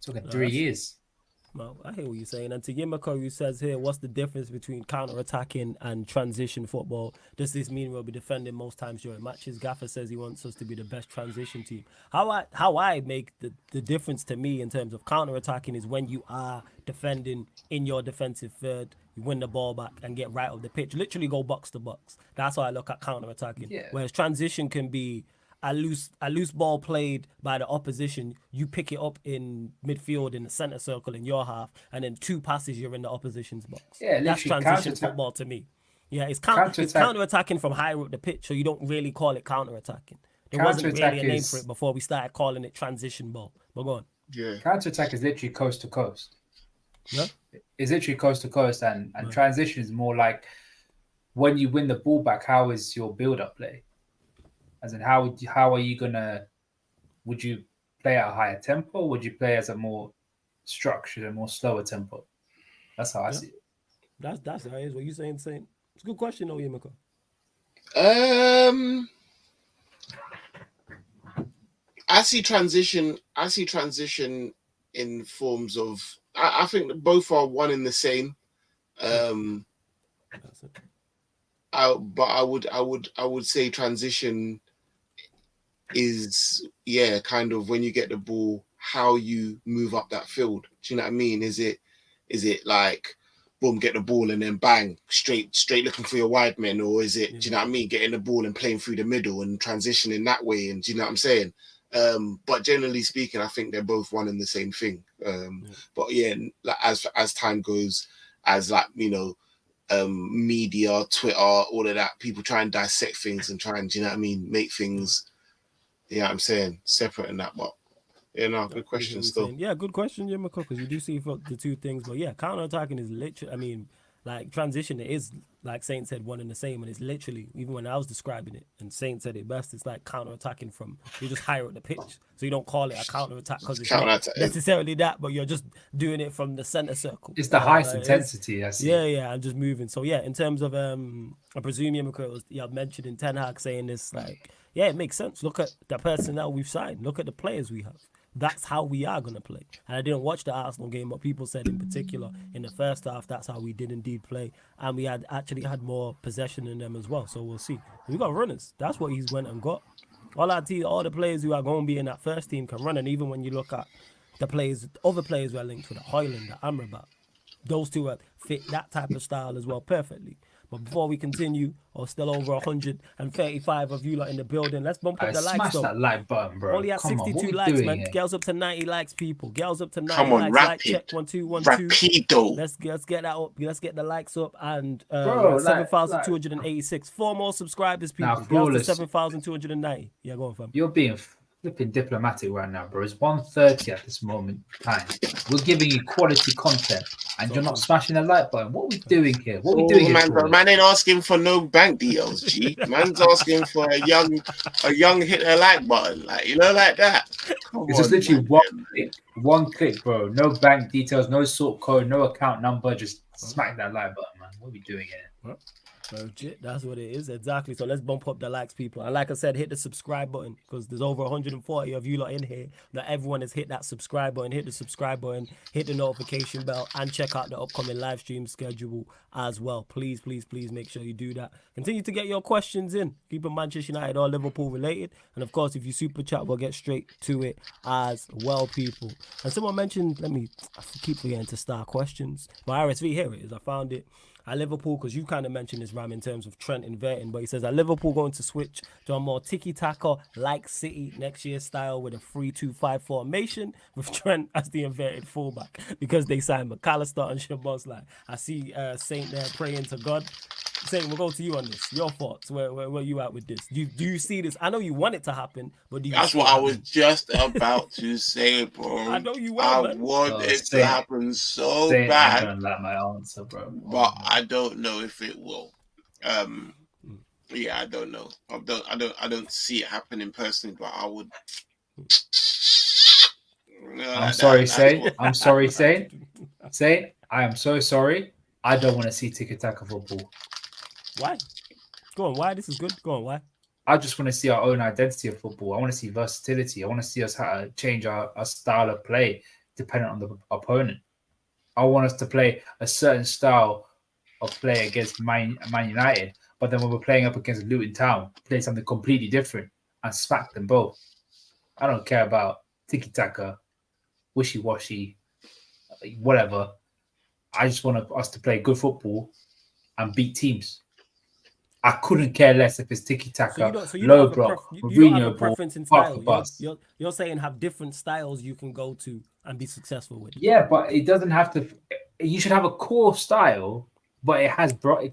Talking 3 years. Well, I hear what you're saying. And to Yimako, who says here, what's the difference between counter-attacking and transition football? Does this mean we'll be defending most times during matches? Gaffer says he wants us to be the best transition team. How I make the difference to me in terms of counter-attacking is when you are defending in your defensive third, you win the ball back and get right off the pitch. Literally go box to box. That's how I look at counter-attacking. Yeah. Whereas transition can be a loose ball played by the opposition, you pick it up in midfield in the center circle in your half, and then 2 passes you're in the opposition's box. Yeah, that's transition football to me. Yeah, it's counter-attacking from higher up the pitch, so you don't really call it counter-attacking. There wasn't really a name for it before we started calling it transition ball. But go on. Yeah, counter-attack is literally coast to coast. Yeah, it's literally coast to coast, and transition is more like when you win the ball back. How is your build-up play? As in, how are you gonna? Would you play at a higher tempo? Would you play as a more structured and more slower tempo? That's how I see it. That's how it is. What you saying? It's a good question, though, Yimiko. I see transition in forms of. I think that both are one in the same. But I would say transition is kind of when you get the ball, how you move up that field. Do you know what I mean? Is it like boom, get the ball and then bang, straight looking for your wide men, or is it, do you know what I mean, getting the ball and playing through the middle and transitioning that way? And do you know what I'm saying? But generally speaking, I think they're both one and the same thing. But yeah, like as time goes, as like, you know, media, Twitter, all of that, people try and dissect things and try and, do you know what I mean, make things, you know what I'm saying, separate and that. But good question still. Yeah, good question, Yimiko, because you do see the two things. But yeah, counter-attacking is literally, I mean, like transition, it is, like Saint said, one and the same. And it's literally, even when I was describing it, and Saint said it best, it's like counter-attacking from, you just higher up the pitch. So you don't call it a counter-attack because it's not necessarily that, but you're just doing it from the center circle. It's the highest intensity. Yeah, and just moving. So yeah, in terms of, I presume Yimiko was mentioned in Ten Hag saying this, like, yeah, it makes sense. Look at the personnel we've signed. Look at the players we have. That's how we are going to play. And I didn't watch the Arsenal game, but people said in particular in the first half, that's how we did indeed play. And we had more possession in them as well. So we'll see. We got runners. That's what he's went and got. All the players who are going to be in that first team can run. And even when you look at the players, other players were linked to the Hoyland, the Amrabat, those two fit that type of style as well perfectly. But before we continue, still over 135 of you lot in the building. Let's bump up the likes. Smash that like button, bro. Only at 62 likes, man. Girls up to 90 likes, people. Girls up to 90 Come on, likes. rapid. Like check 1 2 1 2. Rapido. Let's get that up. Let's get the likes up and 7,286. 4 more subscribers, people. Girls to 7,290. Yeah, go on, fam. You're being flipping diplomatic right now, bro. It's 1:30 at this moment in time. We're giving you quality content, and you're not smashing the like button. What are we doing here? What are we doing here? Man ain't asking for no bank details, G. Man's asking for a young hit the like button, like, you know, like that. It's just literally one click, bro. No bank details, no sort code, no account number. Just smack that like button, man. What are we doing here? Legit, that's what it is, exactly. So let's bump up the likes, people. And like I said, hit the subscribe button because there's over 140 of you lot in here. Not everyone has hit that subscribe button. Hit the subscribe button, hit the notification bell, and check out the upcoming live stream schedule as well. Please make sure you do that. Continue to get your questions in. Keep it Manchester United or Liverpool related. And of course, if you super chat, we'll get straight to it as well, people. And someone mentioned, I keep forgetting to start questions. My RSV, here it is. I found it. At Liverpool, because you kind of mentioned this, Ram, in terms of Trent inverting, but he says, at Liverpool going to switch to a more tiki-taka like City next year style with a 3-2-5 formation with Trent as the inverted fullback because they signed McAllister and Szoboszlai. I see Saint there praying to God. Saint, we'll go to you on this. Your thoughts, where are you at with this? Do you see this? I know you want it to happen, but do you That's what I was just about to say, bro. I know you want it to happen so bad. I don't like my answer, bro. But I don't know if it will. Yeah, I don't know. I don't see it happening personally, but I would. I'm sorry, Saint. I'm sorry, Saint. Saint, I am so sorry. I don't want to see tiki-taka football. Why? Go on. Why? This is good. Go on. Why? I just want to see our own identity of football. I want to see versatility. I want to see us how to change our style of play depending on the opponent. I want us to play a certain style of play against Man United, but then when we're playing up against Luton Town, play something completely different and smack them both. I don't care about tiki-taka, wishy-washy, whatever. I just want us to play good football and beat teams. I couldn't care less if it's tiki-taka, low block, Romeo ball, you're saying have different styles you can go to and be successful with. Yeah, but it doesn't have to. You should have a core style, but it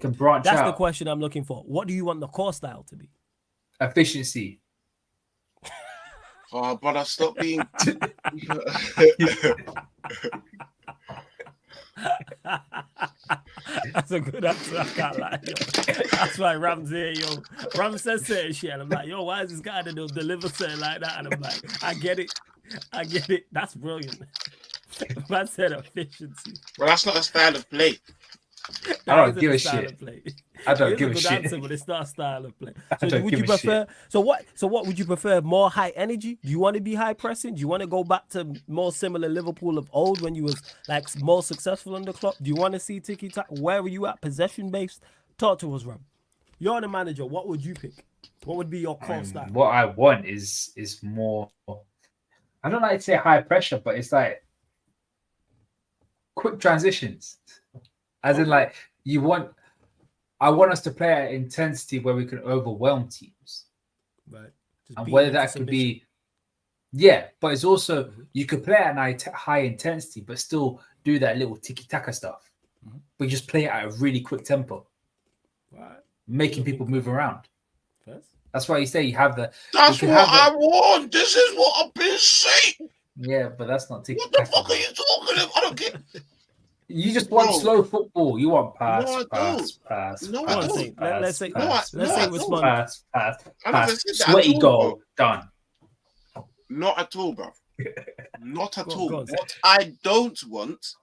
can branch out. That's the question I'm looking for. What do you want the core style to be? Efficiency. Oh, but I stopped being. That's a good answer. I can't lie. Yo. That's why Ram's here, yo. Ram says certain shit, and I'm like, yo, why is this guy that will deliver something like that? And I'm like, I get it. That's brilliant. Man said efficiency. Well, that's not a style of play. I don't give a shit. I don't give a shit. Answer, but it's not a style of play. So would you prefer? So what would you prefer? More high energy? Do you want to be high pressing? Do you want to go back to more similar Liverpool of old when you was like more successful on the clock? Do you want to see tiki taka? Where are you at? Possession based? Talk to us, Rob. You're the manager. What would you pick? What would be your core style? What I want is more. I don't like to say high pressure, but it's like quick transitions. As in, like, I want us to play at intensity where we can overwhelm teams. Right. And whether that could be, but it's also, you could play at a high intensity, but still do that little tiki-taka stuff. Mm-hmm. But just play it at a really quick tempo. Right. Making people move around. First? That's why you say you have the... That's what I want. This is what I've been saying. Yeah, but that's not tiki-taka. What the fuck are you talking about? I don't get... You just want slow football. You want pass. No, let's say pass. Sweaty goal, done. Not at all, bro. Not at all. What I don't want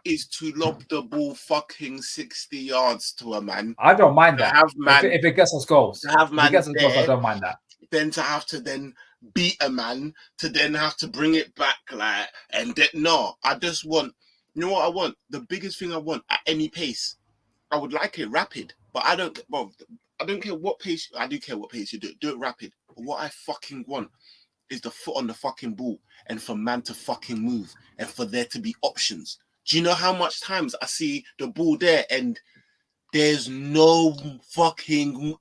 is to lob the ball fucking 60 yards to a man. I don't mind that. If it gets us goals. To have man I don't mind that. Then to have to then beat a man, to then have to bring it back, like, and then, no, I just want... You know what I want? The biggest thing I want at any pace, I would like it rapid, but I don't care what pace. I do care what pace you do. Do it rapid. But what I fucking want is the foot on the fucking ball and for man to fucking move and for there to be options. Do you know how much times I see the ball there and there's no fucking...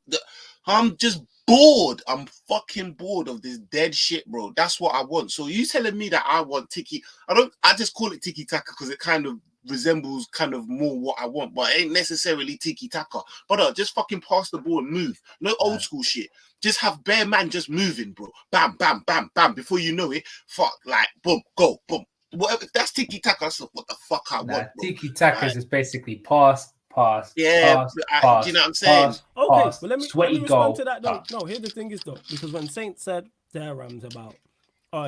I'm just bored. I'm fucking bored of this dead shit, bro. That's what I want. So you telling me that I want tiki? I just call it tiki taka because it kind of resembles kind of more what I want, but it ain't necessarily tiki taka. But just fucking pass the ball and move. No old school shit. Just have bare man just moving, bro. Bam, bam, bam, bam. Before you know it, fuck, like boom, go, boom. Whatever. That's tiki taka. That's what the fuck I want. Tiki taka is basically pass. Pass. Do you know what I'm saying? Okay, but let me respond to that though. No, here the thing is though, because when Saint said their Rams about,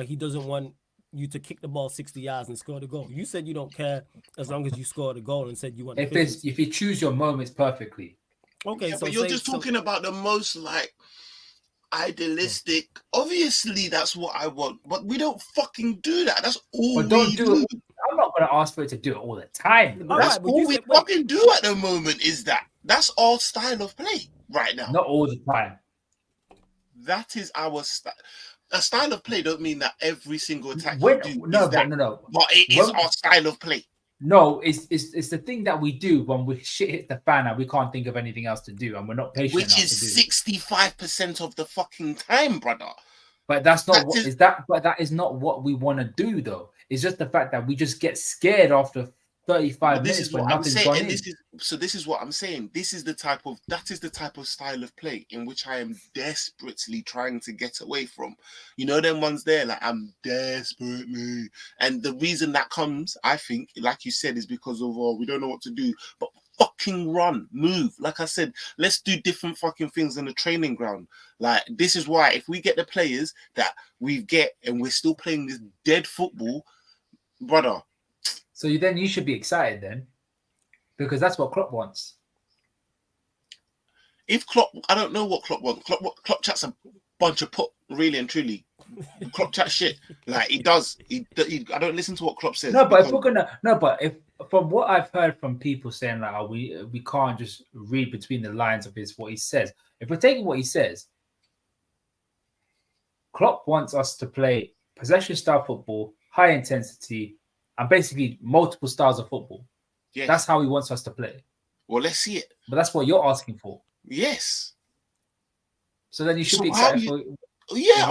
he doesn't want you to kick the ball 60 yards and score the goal. You said you don't care as long as you score the goal, and said you want. If you choose your moments perfectly. Okay, so but you're just talking about the most like idealistic. Obviously, that's what I want, but we don't fucking do that. That's all we do. I'm not going to ask for it to do it all the time. That's all we fucking do at the moment is that. That's our style of play right now. Not all the time. That is our style. A style of play don't mean that every single attack no. But it is our style of play. No, it's the thing that we do when we shit hits the fan and we can't think of anything else to do and we're not patient enough to do. Which is 65% of the fucking time, brother. But that's not But that is not what we want to do, though. It's just the fact that we just get scared after 35 minutes when nothing's gone in. This is what I'm saying. That is the type of style of play in which I am desperately trying to get away from. You know, them ones there, like I'm desperately. And the reason that comes, I think, like you said, is because of we don't know what to do. But fucking run, move. Like I said, let's do different fucking things on the training ground. Like, this is why if we get the players that we get and we're still playing this dead football, brother. So then you should be excited then, because that's what Klopp wants. If Klopp, I don't know what Klopp wants. Klopp chats a bunch of put, really and truly. Klopp chat shit like he does. I don't listen to what Klopp says. But if from what I've heard from people saying like, we can't just read between the lines of what he says. If we're taking what he says, Klopp wants us to play possession style football, high intensity, and basically multiple styles of football. Yes. That's how he wants us to play. Well, let's see it. But that's what you're asking for. Yes. So then you should be excited for... Yeah,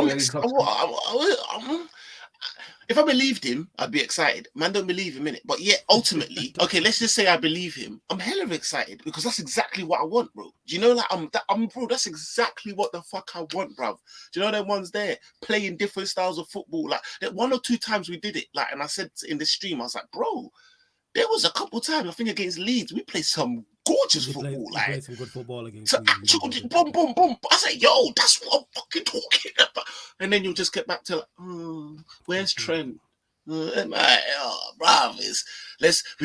if I believed him, I'd be excited. Man, don't believe him in it. But yeah, ultimately, okay, let's just say I believe him. I'm hella excited because that's exactly what I want, bro. Do you know, like, bro, that's exactly what the fuck I want, bro. Do you know them ones there playing different styles of football? Like, that 1 or 2 times we did it, like, and I said in the stream, I was like, bro, there was a couple times, I think against Leeds, we played some gorgeous football. We played some good football against Leeds. Boom, boom, boom. I said, yo, that's what I'm fucking talking about. And then you'll just get back to like, where's Trent? We've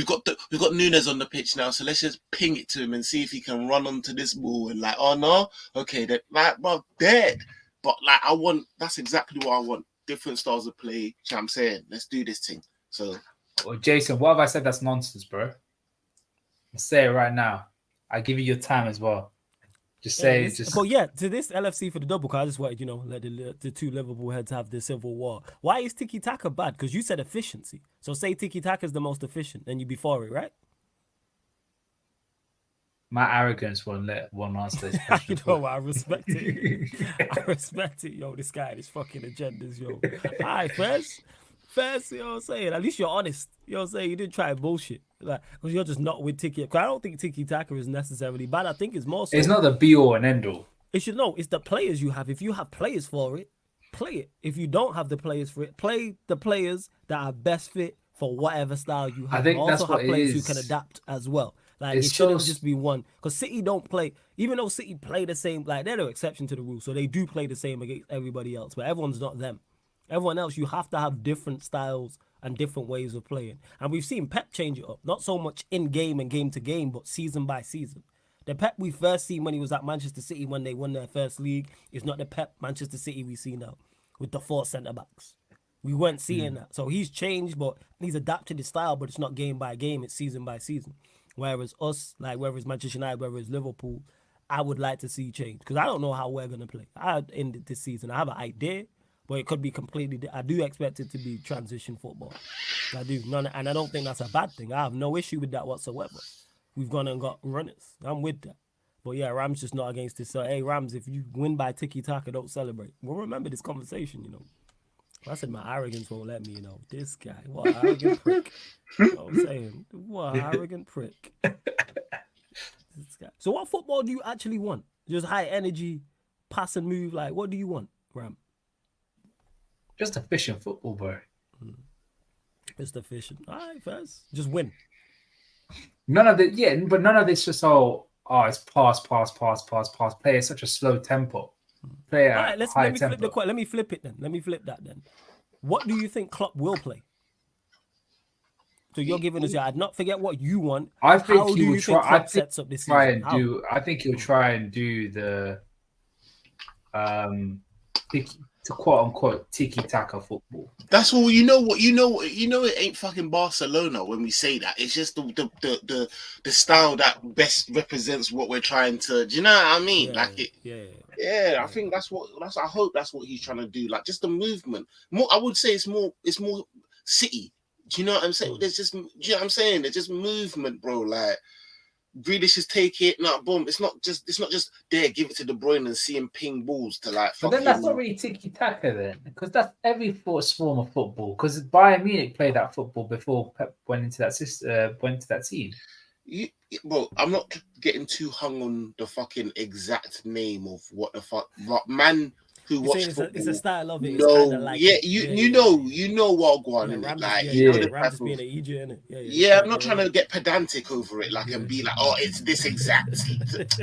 got Nunes on the pitch now, so let's just ping it to him and see if he can run onto this ball and like, oh no, okay, that like, bro, dead. But like, that's exactly what I want. Different styles of play. You know what I'm saying? Let's do this thing. So, well, Jason, what have I said that's nonsense, bro? I'll say it right now. I give you your time as well. Just say But yeah, to this LFC for the double, because I just wanted, let the two Liverpool heads have the civil war. Why is Tiki Taka bad? Because you said efficiency. So say Tiki Taka is the most efficient, then you'd be for it, right? My arrogance won't answer this question. You know what? I respect it. I respect it, yo. This guy, this fucking agendas, yo. All right, first, you know what I'm saying? At least you're honest. You know what I'm saying? You didn't try bullshit. Like, because you're just not with Tiki. Because I don't think Tiki Taka is necessarily bad. I think it's more so. It's not the be all and end all. It should know. It's the players you have. If you have players for it, play it. If you don't have the players for it, play the players that are best fit for whatever style you have. I think also that's what have players it is. who can adapt as well. Like, It's it shouldn't so... just be one. Because City don't play, even though City play the same, like, they're no exception to the rule. So they do play the same against everybody else. But everyone's not them. Everyone else, you have to have different styles and different ways of playing. And we've seen Pep change it up. Not so much in game and game to game, but season by season. The Pep we first seen when he was at Manchester City when they won their first league is not the Pep Manchester City we see now with the 4 centre-backs. We weren't seeing that. So he's changed, but he's adapted his style, but it's not game by game, it's season by season. Whereas us, like whether it's Manchester United, whether it's Liverpool, I would like to see change. Because I don't know how we're going to play. I ended this season. I have an idea, but it could be completely... I do expect it to be transition football. I do. And I don't think that's a bad thing. I have no issue with that whatsoever. We've gone and got runners. I'm with that. But yeah, Rams just not against this. So, hey, Rams, if you win by tiki-taka, don't celebrate. We'll remember this conversation, I said my arrogance won't let me, This guy, what an arrogant prick. You know what I'm saying? What an arrogant prick. This guy. So what football do you actually want? Just high energy, pass and move? Like, what do you want, Ram? Just efficient football, bro. Just efficient. All right, first. Just win. None of this just it's pass. Play at such a slow tempo. Play at right, high tempo. Let me flip it then. Let me flip that then. What do you think Klopp will play? So you're giving us I'd not forget what you want. I think How he will try. Klopp I think sets up this try season? and do. I think he'll try and do the to quote unquote tiki taka football. That's all. It ain't fucking Barcelona when we say that. It's just the style that best represents what we're trying to. Do you know what I mean? Yeah. I think I hope that's what he's trying to do. Like just the movement. More, I would say it's more City. Do you know what I'm saying? Do you know what I'm saying? There's just movement, bro. Like Grealish is take it, boom. It's not just there, give it to De Bruyne and see him ping balls to like. But then that's not really tiki taka then, because that's every form of football. Because Bayern Munich played that football before Pep went into that team. Well, I'm not getting too hung on the fucking exact name of what the fuck, but man who watched football. It's a style of it. No, like you know what going on. Like, Rams being an EJ, innit? I'm not trying to get pedantic over it, like, and be like, oh, it's this exact.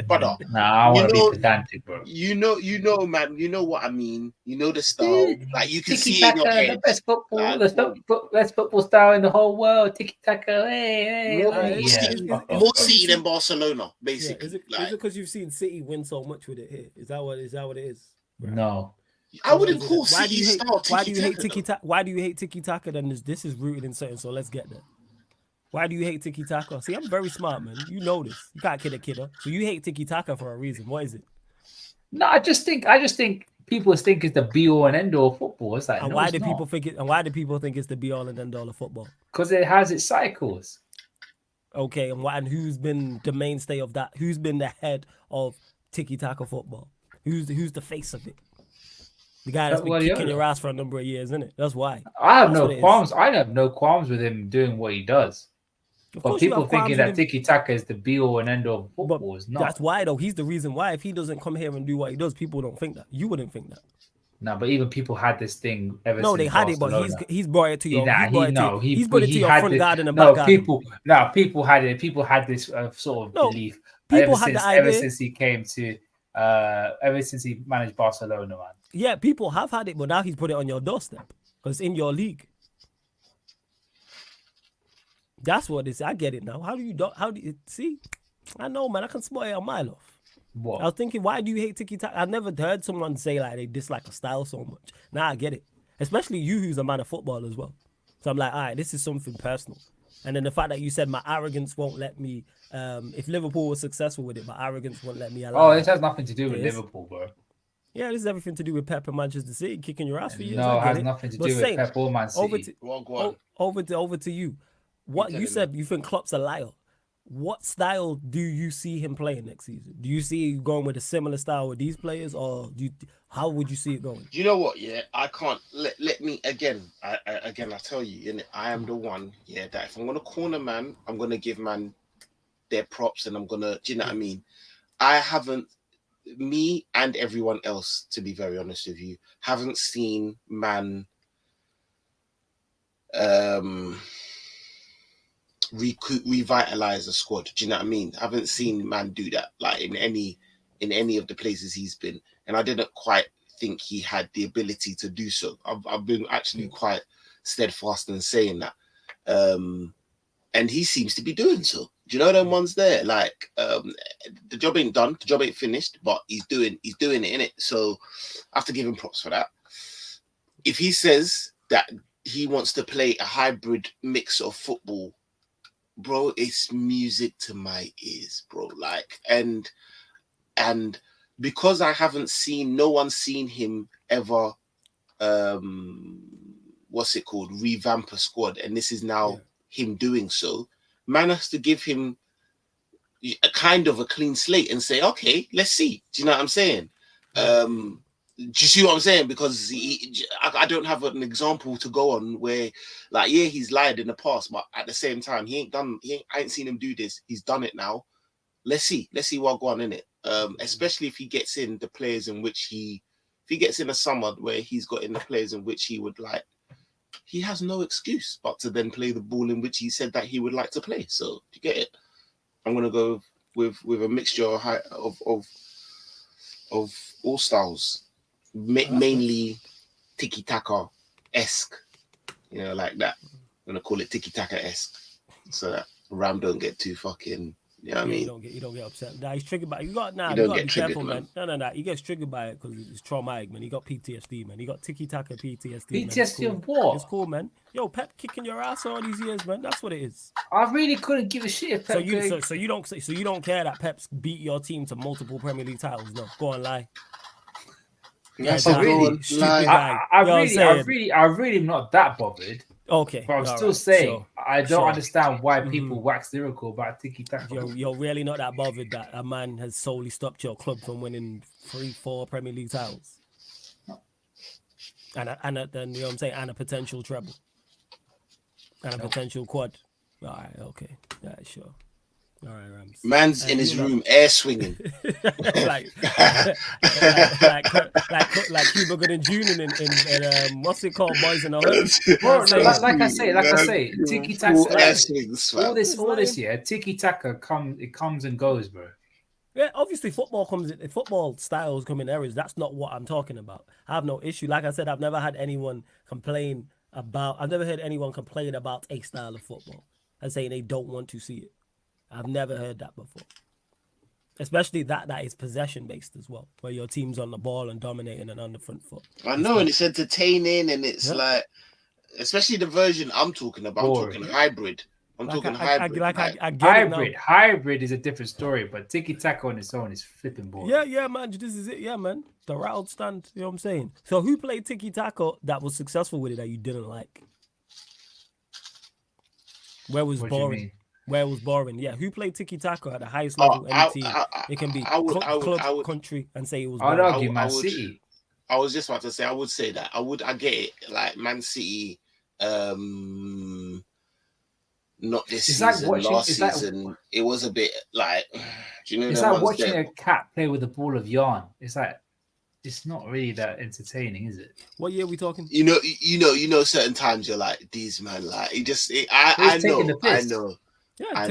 But I want to be pedantic, bro. You know, man. You know what I mean. You know the style. Like you can see it in your head. The best football, best football style in the whole world. Tiki taka. More City than Barcelona, basically. Is it because you've seen City win so much with it here? Is that what it is? Right. No, I wouldn't call City style. Why do you hate tiki taka? Why do you hate tiki taka? Then this is rooted in certain. So let's get there. Why do you hate tiki taka? See, I'm very smart, man. You know this. You can't kid a kidder. So you hate tiki taka for a reason. What is it? No, I just think people think it's the be all and end all of football. It's like, why do people think it? And why do people think it's the be all and end all of football? Because it has its cycles. Okay, and who's been the mainstay of that? Who's been the head of tiki taka football? Who's the face of it? The guy that's been kicking your ass for a number of years, isn't it? That's why. I have no qualms. I have no qualms with him doing what he does. But people thinking that tiki taka is the be all and end all of football is not. That's why, though. He's the reason why. If he doesn't come here and do what he does, people don't think that. You wouldn't think that. No, but even people had this thing ever since. No, they had Barcelona. it, but he's brought it to your. He's put it to your front garden and back garden. People had it. People had this sort of belief. Ever since he came to. Ever since he managed Barcelona, man. Yeah, people have had it, but now he's put it on your doorstep because it's in your league. That's what it is. I get it now. How do you see? I know, man. I can spot it a mile off. What? I was thinking, why do you hate tiki taka? I never heard someone say like they dislike a style so much. Now I get it. Especially you, who's a man of football as well. So I'm like, all right, this is something personal. And then the fact that you said my arrogance won't let me. If Liverpool was successful with it, my arrogance won't let me allow. Oh, this has nothing to do with Liverpool, bro. Yeah, this has everything to do with Pep and Manchester City kicking your ass for years. No, it has nothing to do with Pep or Man City. Over to you. What you said, you think Klopp's a liar. What style do you see him playing next season? Do you see you going with a similar style with these players, or how would you see it going? Do you know what? Yeah, I can't let me again. I tell you, I am the one. Yeah, that if I'm gonna corner man, I'm gonna give man their props, and I'm gonna. Do you know what I mean? I haven't. Me and everyone else, to be very honest with you, haven't seen man revitalize the squad. Do you know what I mean? I haven't seen man do that like in any of the places he's been, and I didn't quite think he had the ability to do so. I've been actually quite steadfast in saying that, and he seems to be doing so. Do you know them ones there? Like the job ain't done, the job ain't finished, but he's doing it, innit? So I have to give him props for that. If he says that he wants to play a hybrid mix of football, bro, it's music to my ears, bro. Like, and because I haven't seen, no one's seen him ever, revamp a squad, and this is now him doing so. Man has to give him a kind of a clean slate and say, okay, let's see. Do you know what I'm saying? Do you see what I'm saying? Because I don't have an example to go on where, like, yeah, he's lied in the past, but at the same time, I ain't seen him do this. He's done it now. Let's see what go on in it. Especially if he gets in the players in which if he gets in a summer where he's got in the players in which he would like. He has no excuse but to then play the ball in which he said that he would like to play. So, do you get it? I'm gonna go with a mixture of all styles, mainly tiki taka esque, like that. I'm gonna call it tiki taka esque, so that Ram don't get too fucking. You know what I mean? You don't get upset. Nah, he's triggered by it. You gotta be careful, man. No. He gets triggered by it because it's traumatic, man. He got PTSD, man. He got tiki-taka PTSD. PTSD of what? It's cool, man. Yo, Pep kicking your ass all these years, man. That's what it is. I really couldn't give a shit if Pep. So you don't care that Pep's beat your team to multiple Premier League titles? No, go on, lie. Yes, I really am not that bothered. Okay, but I'm still saying I don't understand why people wax lyrical about tiki taka. You're really not that bothered that a man has solely stopped your club from winning 3-4 Premier League titles, and you know what I'm saying, and a potential treble, and a potential quad. All right, okay, yeah, sure. All right, Rams. Man's in his room, air swinging, like Cuba Gooding Jr. in what's it called, Boys in the Hood. Bro, like I say, tiki taka. All this, yeah, tiki taka comes and goes, bro. Yeah, obviously football styles come in errors. That's not what I'm talking about. I have no issue. Like I said, I've never heard anyone complain about a style of football and saying they don't want to see it. I've never heard that before. Especially that is possession based as well, where your team's on the ball and dominating and on the front foot. I know, and it's entertaining, and it's like, especially the version I'm talking about. I'm talking hybrid. Hybrid is a different story, but tiki taka on its own is flipping boring. Yeah, man. This is it. Yeah, man. The rattled stand. You know what I'm saying? So who played tiki taka that was successful with it that you didn't like? Where was boring? Where it was boring. Yeah, who played tiki taka at the highest level? It can be club, country, and say it was. I'd argue Man City. I was just about to say. I would say that. I get it. Like Man City. Not this season. Last season, it was a bit like. Do you know? It's like watching a cat play with a ball of yarn. It's like. It's not really that entertaining, is it? What year are we talking? You know. Certain times you're like, these man, like he just. I know. Yeah, I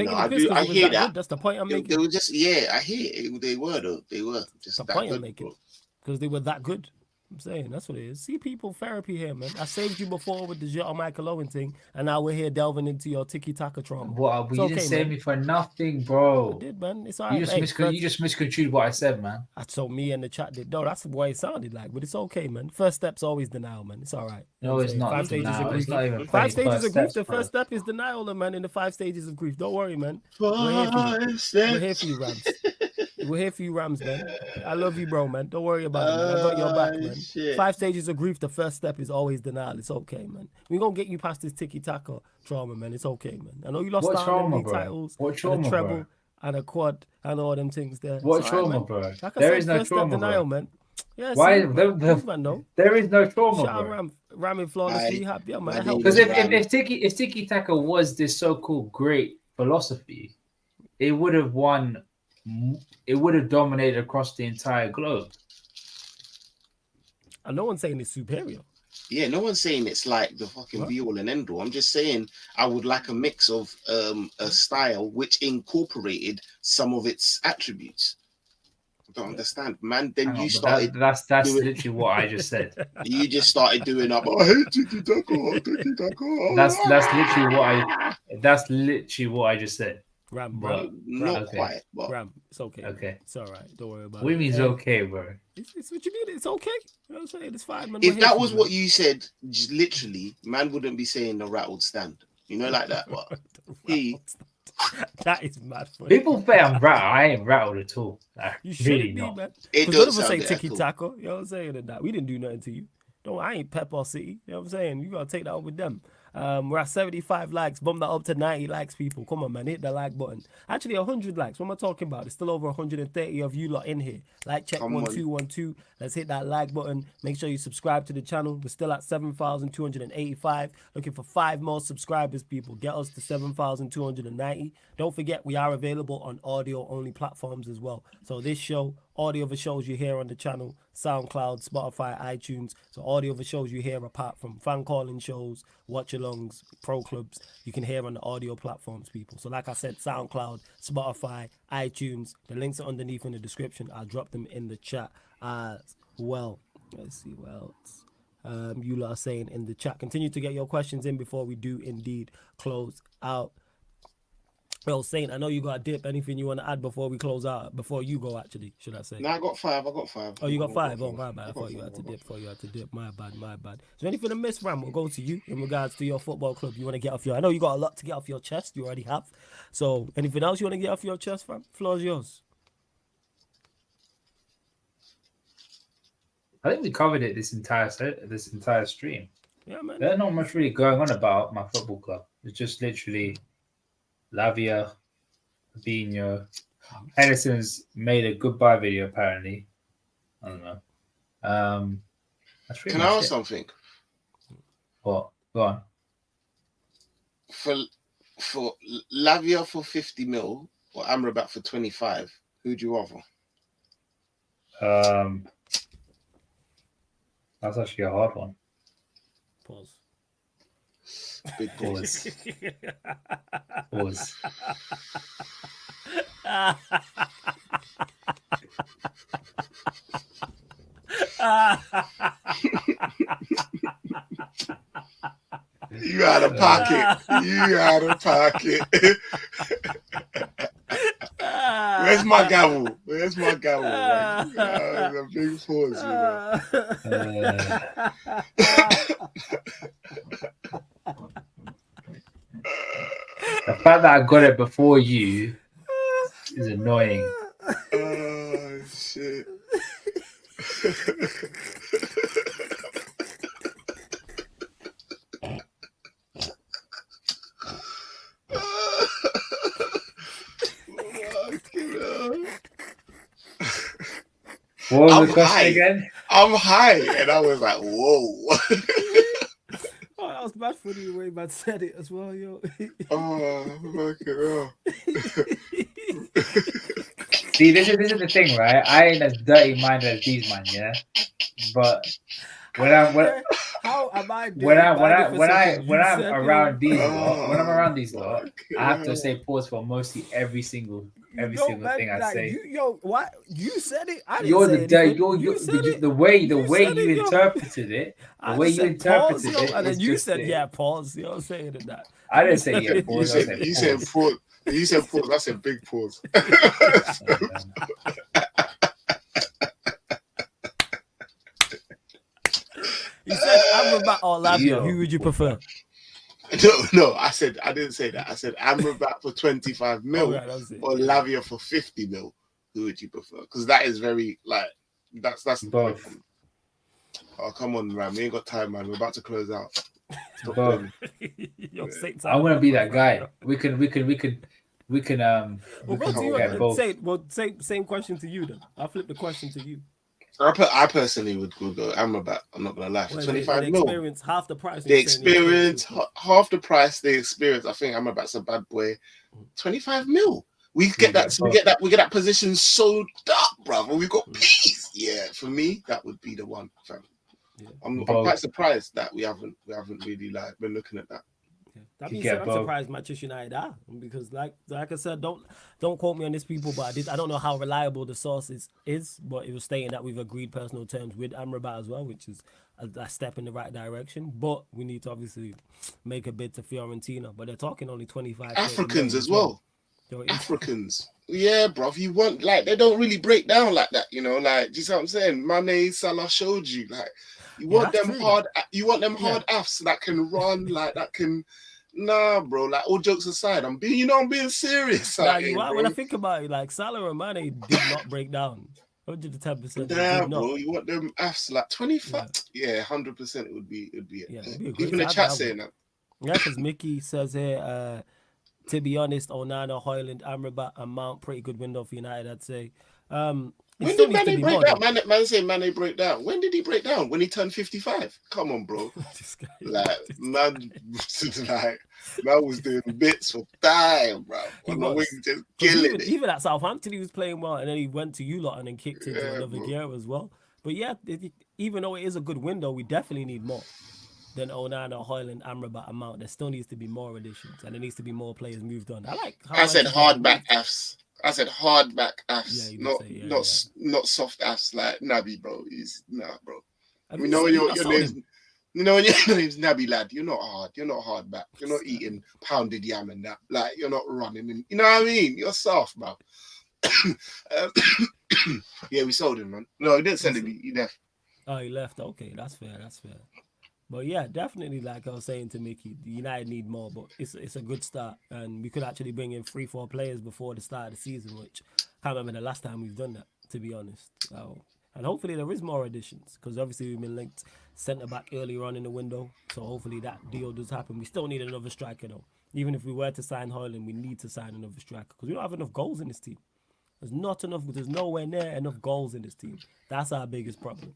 hear that. Good. That's the point I'm making. They were just, I hear it. They were though. They were just the point I'm making because they were that good. I'm saying that's what it is. See people therapy here, man. I saved you before with the Jota Michael Owen thing, and now we're here delving into your tiki taka trauma. What? You didn't save me for nothing, bro. I did, man. It's all right. You just misconstrued what I said, man. I told me and the chat did. No, that's the way it sounded like, but it's okay, man. First step's always denial, man. It's all right. No, it's not. 5 stages of grief. It's not even 5 stages of grief. The first step is denial, man. In the 5 stages of grief. Don't worry, man. We're here for you, Rams. We're here for you, Rams, man. I love you, bro, man. Don't worry about it, man. I got your back, man. Shit. 5 stages of grief. The first step is always denial. It's okay, man. We're going to get you past this tiki-taka trauma, man. It's okay, man. I know you lost titles. What trauma, and a treble bro? And a quad and all them things there. What trauma, right, bro? Like there is no trauma, denial, bro. Man. Yeah, why? Man, there is no trauma, Shout bro. ramming flawlessly happy. Because if tiki taka was this so-called great philosophy, it would have won. It would have dominated across the entire globe. And no one's saying it's superior. Yeah, no one's saying it's like the fucking be all and end all. I'm just saying I would like a mix of a style which incorporated some of its attributes. I don't understand, man. Then you started. That's literally what I just said. You just started doing up. I hate tiki taka. That's literally what I just said. Ram, bro. Not okay. quite, but Ram, it's okay. Okay, it's all right. Don't worry about what it. What means okay, bro? It's what you mean. It's okay. You know what I'm saying? It's fine, man. If that was what you said, just literally, man wouldn't be saying the rattled stand. You know, like that. But that is mad funny. People say I'm rattled. I ain't rattled at all. You really be, not. Man. It does does say tiki taka. You know what I'm saying? And that we didn't do nothing to you. No, I ain't Pepper City. You know what I'm saying? You gotta take that up with them. We're at 75 likes. Bump that up to 90 likes, people. Come on, man. Hit the like button. Actually, 100 likes. What am I talking about? There's still over 130 of you lot in here. Like, check 1212. Let's hit that like button. Make sure you subscribe to the channel. We're still at 7,285. Looking for 5 more subscribers, people. Get us to 7,290. Don't forget, we are available on audio-only platforms as well. So this show, audio of the shows you hear on the channel, SoundCloud, Spotify, iTunes. So audio of the shows you hear apart from fan calling shows, watch-alongs, pro clubs, you can hear on the audio platforms, people. So like I said, SoundCloud, Spotify, iTunes. The links are underneath in the description. I'll drop them in the chat as well. Let's see what else. You lot are saying in the chat. Continue to get your questions in before we do indeed close out. Well, Saint, I know you got a dip. Anything you want to add before we close out? Before you go, actually, should I say? No, I got 5. Oh, you got 5? Oh, my bad. I thought you had to dip. My bad. Is there anything to miss, Ram? We'll go to you in regards to your football club. You want to get off your... I know you got a lot to get off your chest. You already have. So, anything else you want to get off your chest, fam? Floor's yours. I think we covered it this entire stream. Yeah, man. There's not much really going on about my football club. It's just literally Lavia, Fabinho. Henderson's made a goodbye video, apparently. I don't know. Can I ask something? What? Go on. For Lavia for 50 mil or Amrabat for 25, who do you offer? That's actually a hard one. Pause. Big pause. Pause. You out of pocket. Where's my gavel? A big pause, you know. The fact that I got it before you is annoying. Oh, shit. What was the question again? I'm high, and I was like, whoa. Oh, that was bad for you the way man said it as well, yo. Oh, fucking hell. See, this is the thing, right? I ain't as dirty minded as these man, yeah? But How am I when I'm around these lot, I have to say pause for mostly every single thing I say. What you said it? I didn't say anything. The way you interpreted it, the way you interpreted it, and then you said pause. You know what I'm saying in that. I didn't say pause. You said pause. You said pause. That's a big pause. He said Amrabat or Lavia. Who would you prefer? No, I didn't say that. I said Amrabat for 25 mil or Lavia for 50 mil. Who would you prefer? Because that is very that's both. Oh, come on, Ram. We ain't got time, man. We're about to close out. I'm gonna be that guy. We can same question to you then. I'll flip the question to you. I personally would go Amrabat. I'm not gonna lie. For 25 mil, experience half the price. The experience, half the price. The experience. I think Amrabat's a bad boy. 25 mil. We get that position so dark, brother. We got peace. Yeah, for me, that would be the one. Fam. Yeah. I'm quite surprised that we haven't really been looking at that. Yeah. That being said, I'm surprised Manchester United are, because like I said, don't quote me on this, people, but I don't know how reliable the source is, but it was stating that we've agreed personal terms with Amrabat as well, which is a step in the right direction. But we need to obviously make a bid to Fiorentina, but they're talking only 25. Africans as well. Africans. Yeah, bruv. You want, they don't really break down like that, you know, do you see what I'm saying? Mane, Salah showed you, you want them hard, hard AFs that can run, that can, bro, all jokes aside, I'm being serious. When I think about it, Salah and Mane did not break down. 110%. Nah, bro, you want them AFs 25? Yeah, 100% it would be it. Yeah, even the chat saying that. Yeah, because Mickey says here, to be honest, Onana, Højlund, Amrabat, and Mount, pretty good window for United, I'd say. When did Mane break down? Man say Mane break down. When did he break down? When he turned 55? Come on, bro. Man was doing bits for time, bro. On the wing, just killing it. Even at Southampton, he was playing well, and then he went to U-Lot and then kicked into another gear as well. But yeah, even though it is a good window, we definitely need more than Onana, Højlund, Amrabat, and Mount. There still needs to be more additions, and there needs to be more players moved on. I said hardback Fs. I said hardback Fs, not soft Fs like Naby, bro. Bro. We know when your name's Naby, lad. You're not hard. You're not hardback. You're not eating pounded yam and that. You're not running. And, you know what I mean? You're soft, bro. Yeah, we sold him, man. No, he didn't send him. He left. Oh, he left. Okay, that's fair. But yeah, definitely, like I was saying to Mickey, the United need more, but it's a good start. And we could actually bring in 3-4 players before the start of the season, which I can't remember the last time we've done that, to be honest. And hopefully there is more additions, because obviously we've been linked centre-back earlier on in the window. So hopefully that deal does happen. We still need another striker, though. Even if we were to sign Højlund, we need to sign another striker, because we don't have enough goals in this team. There's nowhere near enough goals in this team. That's our biggest problem.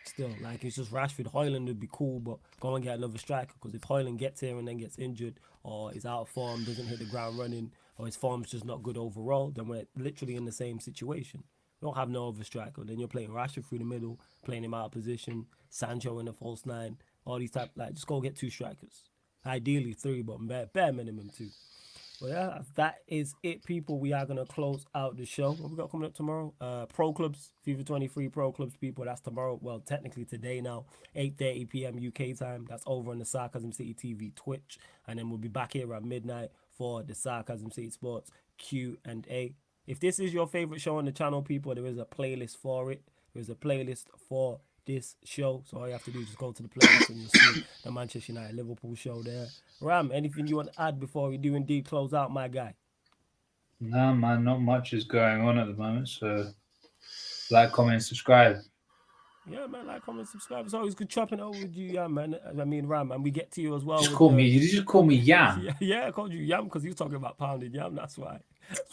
Still, it's just Rashford. Højlund would be cool, but go and get another striker, because if Højlund gets here and then gets injured, or is out of form, doesn't hit the ground running, or his form's just not good overall, then we're literally in the same situation. We don't have no other striker. Then you're playing Rashford through the middle, playing him out of position, Sancho in the false nine, all these just go get 2 strikers. Ideally 3, but bare minimum 2. Well, yeah, that is it, people. We are going to close out the show. What we got coming up tomorrow? Pro Clubs, FIFA 23 Pro Clubs, people. That's tomorrow. Well, technically today now, 8:30 p.m. UK time. That's over on the Sarcasm City TV Twitch. And then we'll be back here at midnight for the Sarcasm City Sports Q&A. If this is your favorite show on the channel, people, there is a playlist for it. There's a playlist for this show, so all you have to do is just go to the playlist and you'll see the Manchester United Liverpool show there. Ram, anything you want to add before we do indeed close out, my guy? No, man, not much is going on at the moment, so like, comment, subscribe. Yeah, man, like, comment, subscribe. It's always good chopping over with you, yeah, man. I mean, Ram, and we get to you as well. You just call me Yam. Yeah, I called you Yam because you were talking about pounded yam. That's why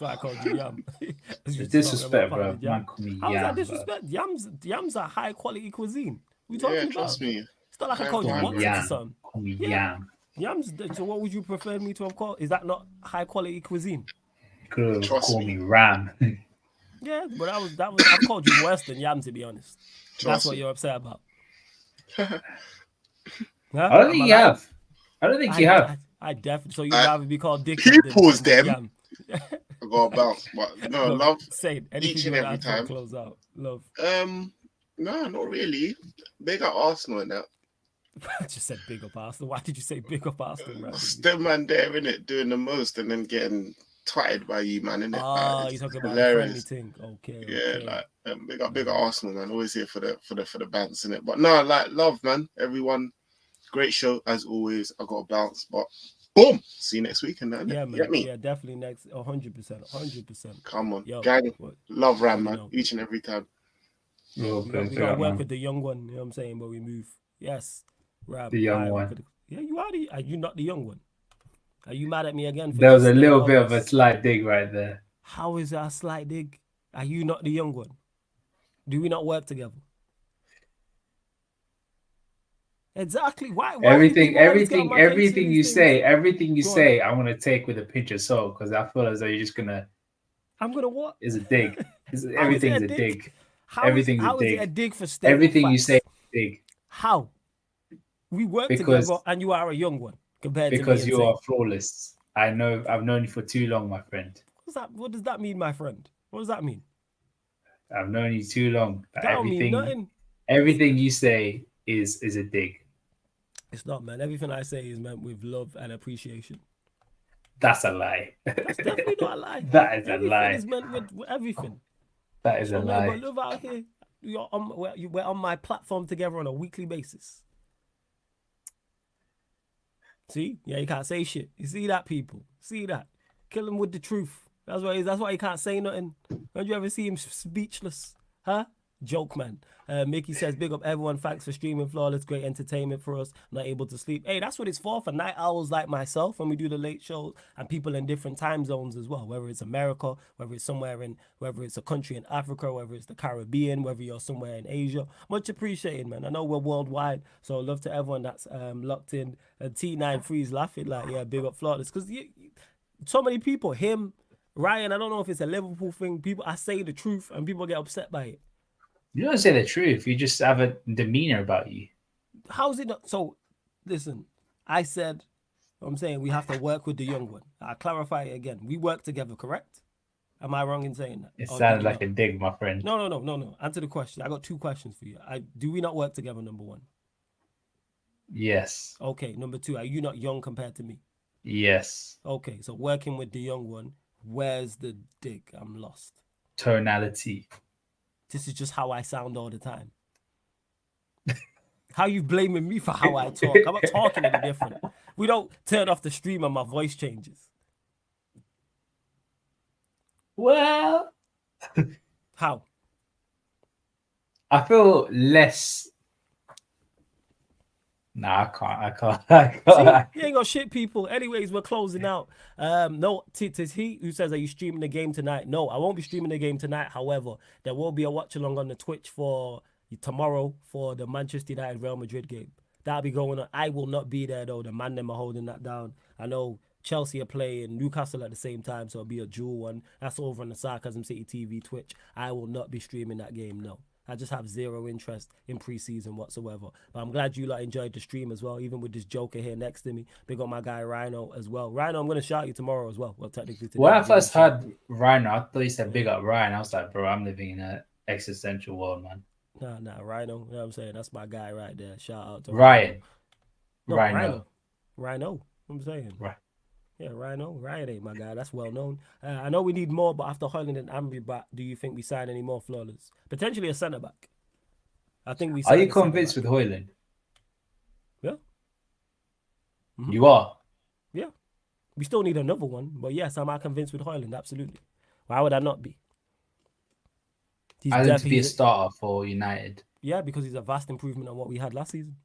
I called you Yam. It's disrespect, bro. Man, call me Yam. How is that disrespect? Yams are high quality cuisine. We talking about? Trust me. It's not like I called you what or something. Call me Yam. Yams. So what would you prefer me to have called? Is that not high quality cuisine? Could call me Ram. Yeah, but that was. I've called you worse than Yam, to be honest. That's what you're upset about. I don't think you have. I don't think you have. I definitely. So you'd rather be called Dick? People's them. I got to bounce, but no, love. Say each and every time. Close out, love. No, not really. Big up Arsenal and that. I just said big up Arsenal. Why did you say big up Arsenal? Them man there, innit, doing the most and then getting twatted by you, man, innit? Oh, you're talking about the friendly thing. Okay. Yeah, like big up Arsenal, man. Always here for the bounce, innit? But no, like love, man. Everyone, great show as always. I got to bounce, but boom. See you next week and that. Yeah, man. Yeah, definitely next 100%. Come on, gang. Love Ram, man. Each and every time. We gotta work with the young one, you know what I'm saying? But we move. Yes. Ram, the young one. Yeah, you are you not the young one? Are you mad at me again? There was a little bit of a slight dig right there. How is that a slight dig? Are you not the young one? Do we not work together? Exactly. Why everything you say, I'm gonna take with a pinch of salt because I feel as though you're just gonna. I'm gonna what? Is a dig. Everything's a dig. Everything's a dig. How is it a dig for staying? Everything you say is a dig. How? We work together, and you are a young one compared to me. Because you are flawless. I know. I've known you for too long, my friend. What does that mean, my friend? What does that mean? I've known you too long. That don't mean nothing. Everything you say is a dig. It's not, man. Everything I say is meant with love and appreciation. That's a lie. That's definitely not a lie. That is a lie. It's meant with everything. That is a lie. But live out here. We're on my platform together on a weekly basis. See? Yeah, you can't say shit. You see that, people? See that? Kill him with the truth. That's why you can't say nothing. Don't you ever see him speechless? Huh? Joke, man. Mickey says, big up everyone. Thanks for streaming Flawless. Great entertainment for us. Not able to sleep. Hey, that's what it's for night owls like myself when we do the late shows and people in different time zones as well. Whether it's America, whether it's a country in Africa, whether it's the Caribbean, whether you're somewhere in Asia. Much appreciated, man. I know we're worldwide. So love to everyone that's locked in. T93's laughing like, yeah, big up Flawless. Because so many people, him, Ryan, I don't know if it's a Liverpool thing. I say the truth and people get upset by it. You don't say the truth. You just have a demeanor about you. How's it not? So, listen, I said, I'm saying we have to work with the young one. I'll clarify it again. We work together, correct? Am I wrong in saying that? It sounded like a dig, my friend. No. Answer the question. I got two questions for you. Do we not work together, number one? Yes. Okay, number two, are you not young compared to me? Yes. Okay, so working with the young one, where's the dig? I'm lost. Tonality. This is just how I sound all the time. How you blaming me for how I talk? I'm not talking any different. We don't turn off the stream and my voice changes. Well, how? I feel less. Nah, I can't. See, you ain't got shit, people. Anyways, we're closing out. No, tis he who says, are you streaming the game tonight? No, I won't be streaming the game tonight. However, there will be a watch along on the Twitch for tomorrow for the Manchester United Real Madrid game. That'll be going on. I will not be there though. The man them are holding that down. I know Chelsea are playing Newcastle at the same time, so it'll be a dual one. That's over on the Sarcasm City TV Twitch. I will not be streaming that game, no. I just have zero interest in preseason whatsoever. But I'm glad you enjoyed the stream as well, even with this joker here next to me. Big up my guy Rhino as well. Rhino, I'm going to shout you tomorrow as well. Well, technically today. When I first heard Rhino, I thought you said big up Ryan. I was like, bro, I'm living in an existential world, man. Nah, Rhino. You know what I'm saying? That's my guy right there. Shout out to Ryan. No, Rhino. What I'm saying. Right. Yeah, Ryan ain't my guy. That's well known. I know we need more, but after Holland and Amri back, do you think we sign any more Flawless? Potentially a centre back. I think we. Are you convinced with Højlund? Yeah. Mm-hmm. You are. Yeah. We still need another one, but yes, am I convinced with Højlund? Absolutely. Why would I not be? I think to be a starter for United. Yeah, because he's a vast improvement on what we had last season.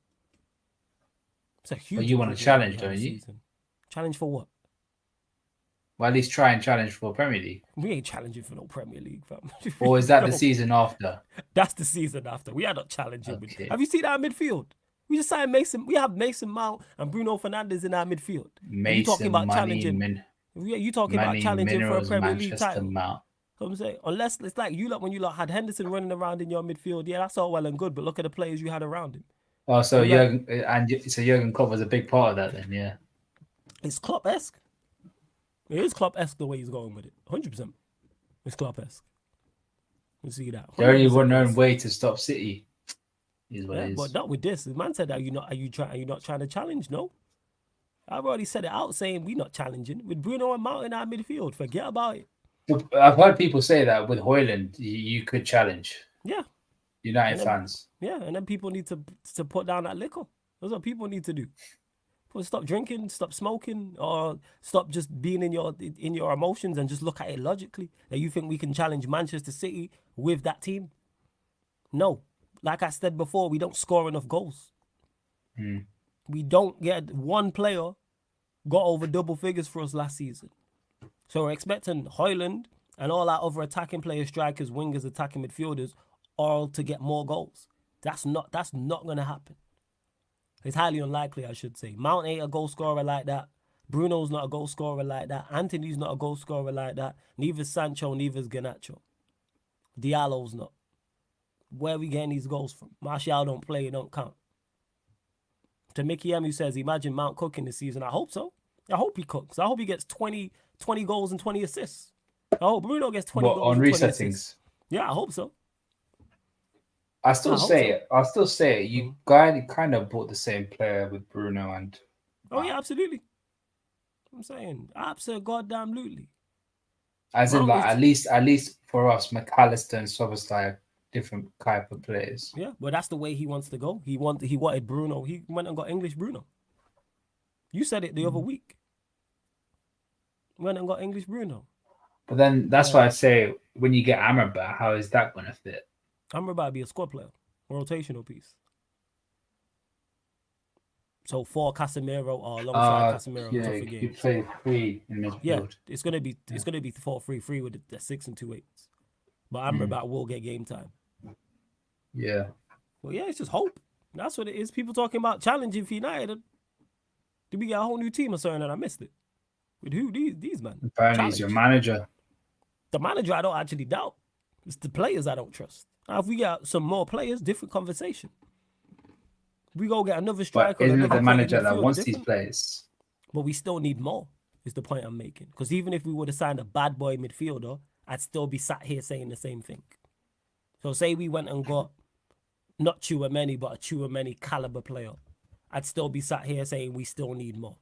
It's a huge. But you want to challenge, don't you? Challenge for what? Well, at least try and challenge for Premier League. We ain't challenging for no Premier League, fam. Or is that the season after? That's the season after. We are not challenging. Okay. Have you seen our midfield? We just signed Mason. We have Mason Mount and Bruno Fernandes in our midfield. Mason, you talking about money, challenging? You talking about challenging minerals, for a Premier League title? Mount. So I'm saying, unless it's like you lot when you lot had Henderson running around in your midfield, yeah, that's all well and good. But look at the players you had around him. Oh, so Jurgen Klopp was a big part of that then, yeah. It's Klopp-esque. It is Klopp-esque the way he's going with it. 100%. It's Klopp-esque. You see that. The only one way to stop City is what it is. But not with this. The man said that are you not trying to challenge? No. I've already said it out saying we're not challenging. With Bruno and Mount in our midfield, forget about it. I've heard people say that with Højlund, you could challenge. Yeah. United fans. Yeah, and then people need to put down that liquor. That's what people need to do. Stop drinking, stop smoking, or stop just being in your emotions and just look at it logically. That you think we can challenge Manchester City with that team? No. Like I said before, we don't score enough goals. We don't get one player got over double figures for us last season. So we're expecting Højlund and all our other attacking players, strikers, wingers, attacking midfielders, all to get more goals. That's not going to happen. It's highly unlikely, I should say. Mount ain't a goal scorer like that. Bruno's not a goal scorer like that. Anthony's not a goal scorer like that. Neither Sancho, neither Garnacho. Diallo's not. Where are we getting these goals from? Martial don't play, it don't count. To Mickey M, who says, imagine Mount cooking this season. I hope so. I hope he cooks. I hope he gets 20 goals and 20 assists. I hope Bruno gets 20 goals on and 20 resettings. Assists. Yeah, I hope so. I'll still say it. You kind of bought the same player with Bruno and. Oh yeah, absolutely. I'm saying absolutely. As in, like at least for us, McAllister and Szoboszlai, different type of players. Yeah, but that's the way he wants to go. He wanted Bruno. He went and got English Bruno. You said it the other week. Went and got English Bruno. But then that's why I say when you get Amrabat, how is that going to fit? Amrabat be a squad player, a rotational piece. So for Casemiro or alongside Casemiro, yeah, you play 3 in midfield. Yeah, it's gonna be 4-3-3 with the 6 and 2 8s. But Amrabat will get game time. Yeah. Well, yeah, it's just hope. That's what it is. People talking about challenging for United. Did we get a whole new team or something and I missed it? With who? These man. Apparently he's your manager. The manager I don't actually doubt. It's the players I don't trust. Now, if we got some more players, different conversation. We go get another striker. But isn't it the manager that wants these players? But we still need more, is the point I'm making. Because even if we would have signed a bad boy midfielder, I'd still be sat here saying the same thing. So say we went and got not Tchouaméni, but a Tchouaméni caliber player. I'd still be sat here saying we still need more.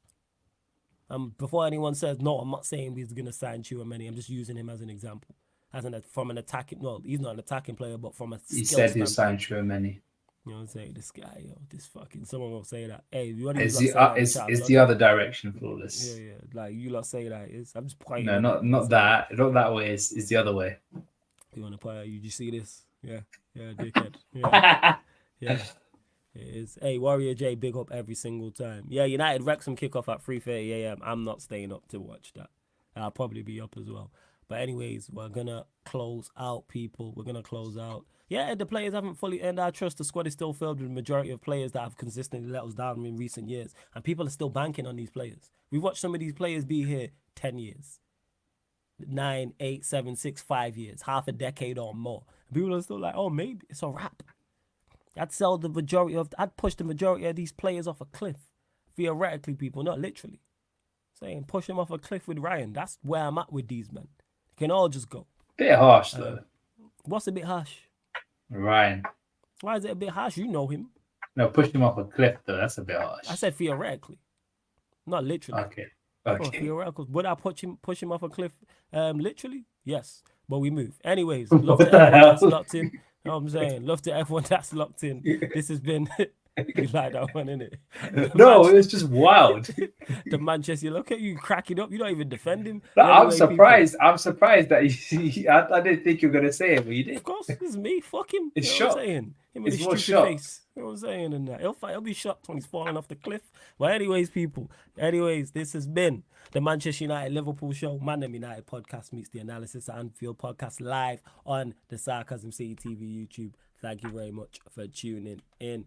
Before anyone says, no, I'm not saying we're going to sign Tchouaméni. I'm just using him as an example. From an attacking, well, he's not an attacking player, but from a skill He said he signed Tchouaméni. You know what I'm saying? This guy, this fucking, someone will say that. Hey, you it's the other direction for this. Yeah. Like, you lot say that. I'm just pointing. No, not that. Not that way. It's the other way. You want to point? You just see this? Yeah, dickhead. Yeah. Yeah. It is. Hey, Warrior J, big up every single time. Yeah, United Wrexham kickoff at 3:30 a.m. I'm not staying up to watch that. I'll probably be up as well. But anyways, we're going to close out, people. We're going to close out. Yeah, the players haven't fully earned our trust. The squad is still filled with the majority of players that have consistently let us down in recent years. And people are still banking on these players. We've watched some of these players be here 10 years. 9, 8, 7, 6, 5 years. Half a decade or more. People are still like, oh, maybe it's a wrap. I'd push the majority of these players off a cliff. Theoretically, people, not literally. Saying push them off a cliff with Ryan. That's where I'm at with these men. They can all just go. Bit harsh, though. What's a bit harsh? Ryan. Why is it a bit harsh? You know him. No, push him off a cliff, though. That's a bit harsh. I said theoretically. Not literally. Okay. Oh, theoretical. Would I push him off a cliff literally? Yes. But we move. Anyways, love to everyone that's locked in. You know what I'm saying? Love to everyone that's locked in. This has been... You like that one, innit? No, it's just wild. The Manchester, look at you cracking up. You don't even defend him. No, anyway, I'm surprised. People. I'm surprised that I didn't think you were going to say it, but you did. Of course, this is me. Fuck him. It's you know shocked. What I'm saying? Him with his stupid face. You know what I'm saying? And he'll be shocked when he's falling off the cliff. But anyways, people. This has been the Manchester United Liverpool show. Man United podcast meets the Analysis at Anfield podcast live on the Sarcasm City TV YouTube. Thank you very much for tuning in.